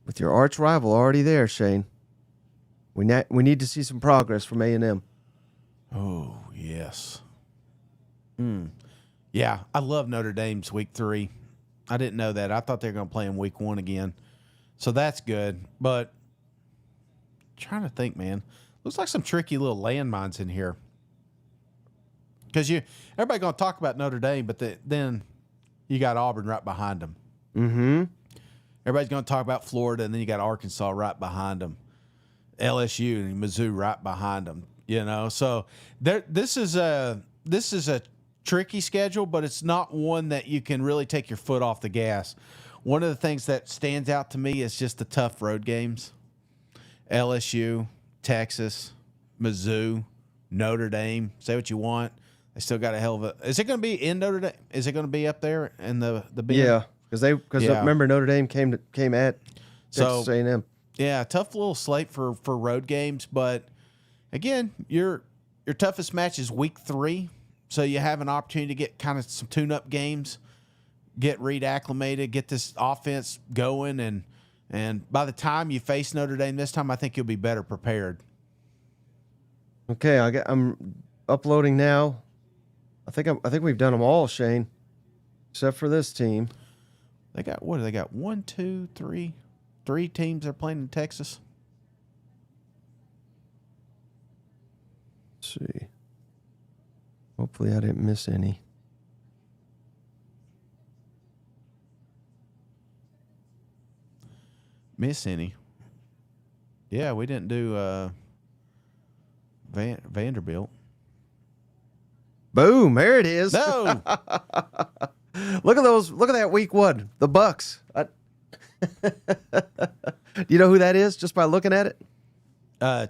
with your arch rival already there, Shane. We need to see some progress from A&M. Oh yes. Yeah, I love Notre Dame's week 3. I didn't know that. I thought they were going to play in week 1 again. So that's good. But I'm trying to think, man. Looks like some tricky little landmines in here. Because everybody going to talk about Notre Dame, but then you got Auburn right behind them. Mm-hmm. Everybody's going to talk about Florida, and then you got Arkansas right behind them. LSU and Mizzou right behind them. So this is a tricky schedule, but it's not one that you can really take your foot off the gas. One of the things that stands out to me is just the tough road games. LSU, Texas, Mizzou, Notre Dame. Say what you want. They still got a hell of a. Is it going to be in Notre Dame? Is it going to be up there in the bend? Yeah, because remember Notre Dame came at Texas So, A&M. Yeah, tough little slate for road games, but again, your toughest match is week 3, so you have an opportunity to get kind of some tune-up games, get Reed acclimated, get this offense going, and by the time you face Notre Dame this time, I think you'll be better prepared. Okay, I'm uploading now. I think we've done them all, Shane, except for this team. They got what? They got 1, 2, 3 teams that are playing in Texas. Let's see. Hopefully I didn't miss any. miss any. Yeah, we didn't do Vanderbilt. Boom, there it is. No. Look at those. Look at that week one. The Bucks. Do you know who that is just by looking at it?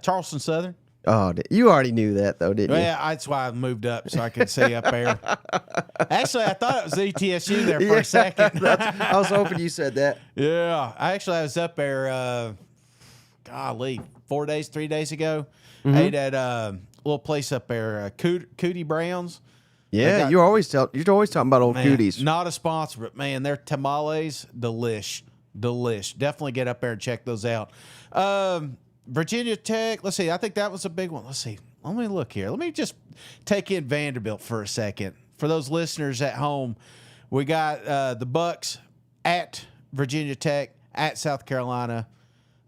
Charleston Southern. Oh, you already knew that though, didn't you? Yeah, that's why I moved up so I could see up there. Actually, I thought it was ETSU there for a second. I was hoping you said that. Yeah, I was up there. Golly, 3 days ago. Ate at a little place up there, Cootie Brown's. Yeah, you're always talking about old Cooties. Not a sponsor, but man, their tamales, delish. Definitely get up there and check those out. Virginia Tech. Let's see. I think that was a big one. Let's see. Let me look here. Let me just take in Vanderbilt for a second. For those listeners at home, we got the Bucks at Virginia Tech, at South Carolina,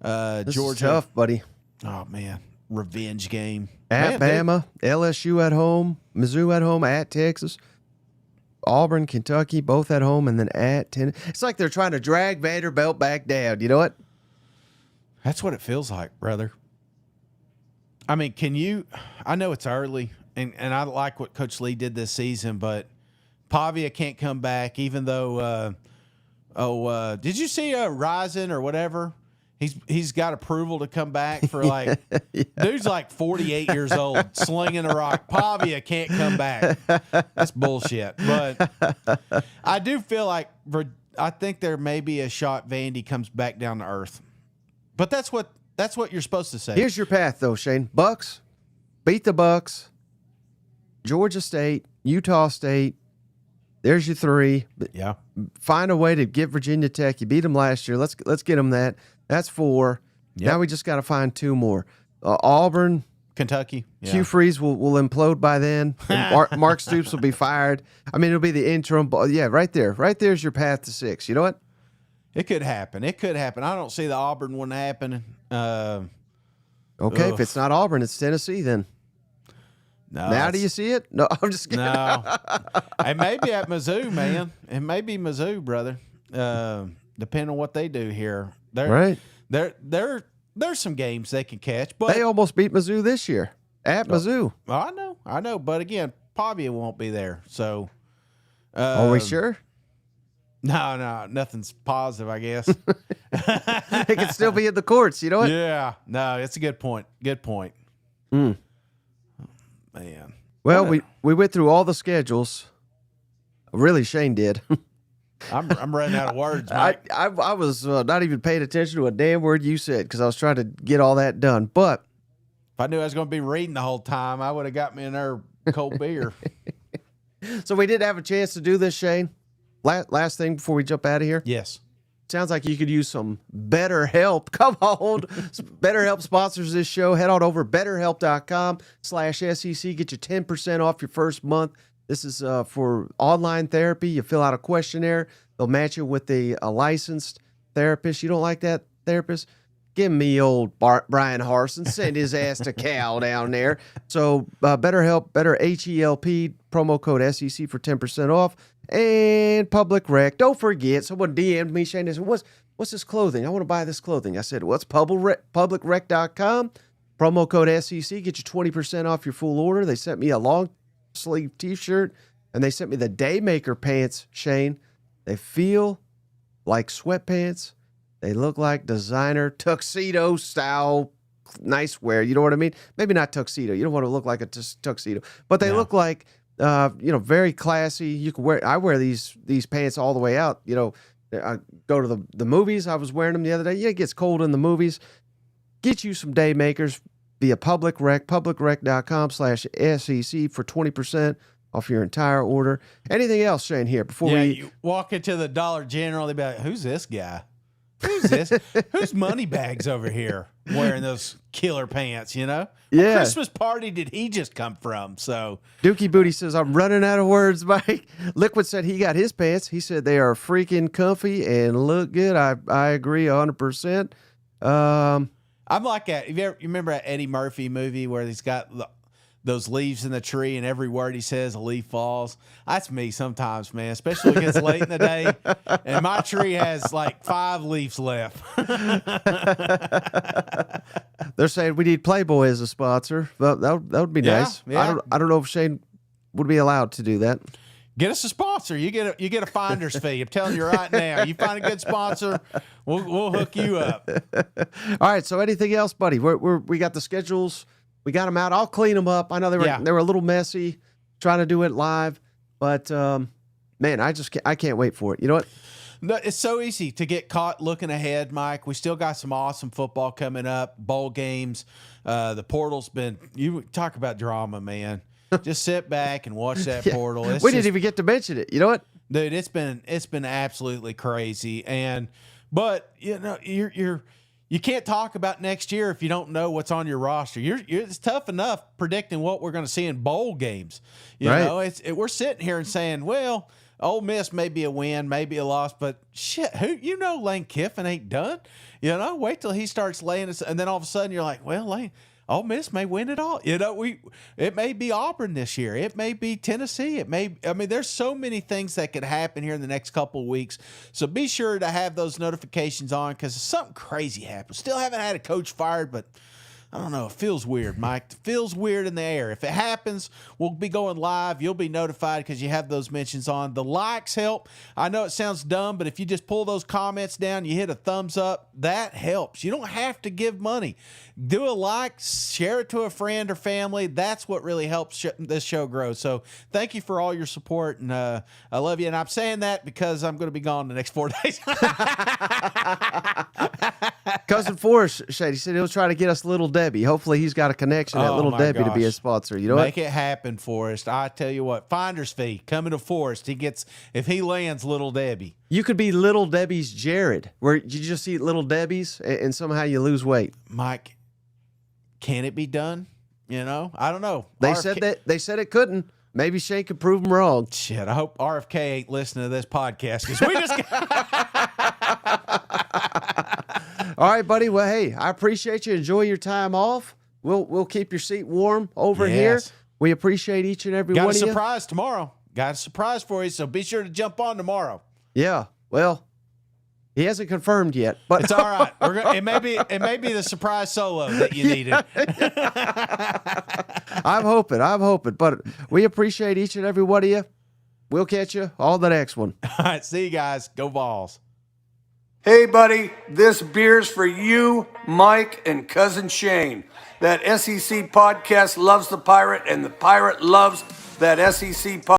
This Georgia. is tough, buddy. Oh man, revenge game. At Man, Bama, LSU at home, Mizzou at home, at Texas, Auburn, Kentucky, both at home, and then at Tennessee. It's like they're trying to drag Vanderbilt back down. You know what? That's what it feels like, brother. I mean, I know it's early, and I like what Coach Lee did this season, but Pavia can't come back, even though, did you see Ryzen or whatever? He's got approval to come back for like, dude's like 48 years old, slinging a rock. Pavia can't come back. That's bullshit. But I do feel like, I think there may be a shot Vandy comes back down to earth. But that's what you're supposed to say. Here's your path, though, Shane. Bucks, beat the Bucks. Georgia State, Utah State. There's your three. Yeah. Find a way to get Virginia Tech. You beat them last year. Let's get them that. That's 4. Yep. Now we just got to find 2 more. Auburn, Kentucky. Yeah. Hugh Freeze will implode by then. Mark Stoops will be fired. I mean, it'll be the interim. Yeah, right there. Right there's your path to 6. You know what? It could happen. I don't see the Auburn one happening. Okay, if it's not Auburn, it's Tennessee then. No. Now do you see it? No, I'm just kidding. No. It may be at Mizzou, man. It may be Mizzou, brother. Depending on what they do here. Right. There's some games they can catch, but they almost beat Mizzou this year at Mizzou. I know. But again, Pavia won't be there. So are we sure? No, nothing's positive, I guess. It can still be in the courts, you know what? Yeah. No, it's a good point. Mm. Man. Well, we went through all the schedules. Really, Shane did. I'm running out of words, Mike. I was not even paying attention to a damn word you said because I was trying to get all that done. But if I knew I was going to be reading the whole time, I would have got me another cold beer. So we did have a chance to do this, Shane. Last thing before we jump out of here. Yes. Sounds like you could use some better help. Come on. BetterHelp sponsors this show. Head on over betterhelp.com/SEC. Get you 10% off your first month. This is for online therapy. You fill out a questionnaire. They'll match you with a licensed therapist. You don't like that therapist? Give me old Brian Harson. Send his ass to Cal down there. So BetterHelp, HELP, promo code SEC for 10% off. And Public Rec. Don't forget, someone DM'd me, Shane, and said, what's this clothing? I want to buy this clothing. I said, what's publicrec.com? Promo code SEC. Get you 20% off your full order. They sent me a long sleeve t-shirt, and they sent me the Daymaker pants, Shane. They feel like sweatpants. They look like designer tuxedo style nice wear. You know what I mean? Maybe not tuxedo. You don't want to look like a tuxedo, but they look like very classy. You can wear. I wear these pants all the way out. You know, I go to the movies. I was wearing them the other day. Yeah, it gets cold in the movies. Get you some Daymakers via Public Rec, publicrec.com/SEC for 20% off your entire order. Anything else, Shane, here before you walk into the Dollar General, they'll be like, who's this guy? Who's this? Who's Moneybags over here wearing those killer pants, you know? Yeah. What Christmas party did he just come from? So Dookie Booty says, I'm running out of words, Mike. Liquid said he got his pants. He said they are freaking comfy and look good. I agree 100%. I'm like you remember that Eddie Murphy movie where he's got those leaves in the tree, and every word he says, a leaf falls. That's me sometimes, man, especially when it gets late in the day, and my tree has like 5 leaves left. They're saying we need Playboy as a sponsor. Well, that would be nice. Yeah. I don't know if Shane would be allowed to do that. Get us a sponsor. You get a finder's fee. I'm telling you right now. You find a good sponsor, we'll hook you up. All right. So anything else, buddy? We got the schedules. We got them out. I'll clean them up. I know they were a little messy trying to do it live, but man, I can't wait for it. You know what? No, it's so easy to get caught looking ahead, Mike. We still got some awesome football coming up, bowl games. The portal's been, you talk about drama, man. Just sit back and watch that portal. We didn't even get to mention it. You know what? Dude, it's been absolutely crazy. But you know, you can't talk about next year if you don't know what's on your roster. It's tough enough predicting what we're going to see in bowl games. You know, we're sitting here and saying, well, Ole Miss may be a win, maybe a loss, but shit, Lane Kiffin ain't done. You know, wait till he starts laying us, and then all of a sudden you're like, well, Lane, Ole Miss may win it all. You know, it may be Auburn this year. It may be Tennessee. There's so many things that could happen here in the next couple of weeks. So be sure to have those notifications on because something crazy happens. Still haven't had a coach fired, but I don't know. It feels weird, Mike. It feels weird in the air. If it happens, we'll be going live. You'll be notified because you have those mentions on. The likes help. I know it sounds dumb, but if you just pull those comments down, you hit a thumbs up, that helps. You don't have to give money. Do a like, share it to a friend or family. That's what really helps this show grow. So thank you for all your support, and I love you. And I'm saying that because I'm going to be gone the next 4 days. Cousin Forrest, Shady, said he'll try to get us Little Debbie. Hopefully he's got a connection at Little Debbie to be a sponsor. You know Make it happen, Forrest. I tell you what, finder's fee coming to Forrest. If he lands Little Debbie. You could be Little Debbie's Jared, where you just eat Little Debbie's and somehow you lose weight. Mike, can it be done? You know, I don't know. They said it couldn't. Maybe Shane could prove them wrong. Shit, I hope RFK ain't listening to this podcast because we just. All right, buddy. Well, hey, I appreciate you. Enjoy your time off. We'll keep your seat warm over here. We appreciate each and every one of you. Got a surprise tomorrow. Got a surprise for you, so be sure to jump on tomorrow. Yeah. Well, he hasn't confirmed yet, but it's all right. It may be the surprise solo that you needed. I'm hoping, but we appreciate each and every one of you. We'll catch you on the next one. All right, see you guys. Go Vols. Hey, buddy, this beer's for you, Mike, and Cousin Shane. That SEC podcast loves the Pirate, and the Pirate loves that SEC podcast.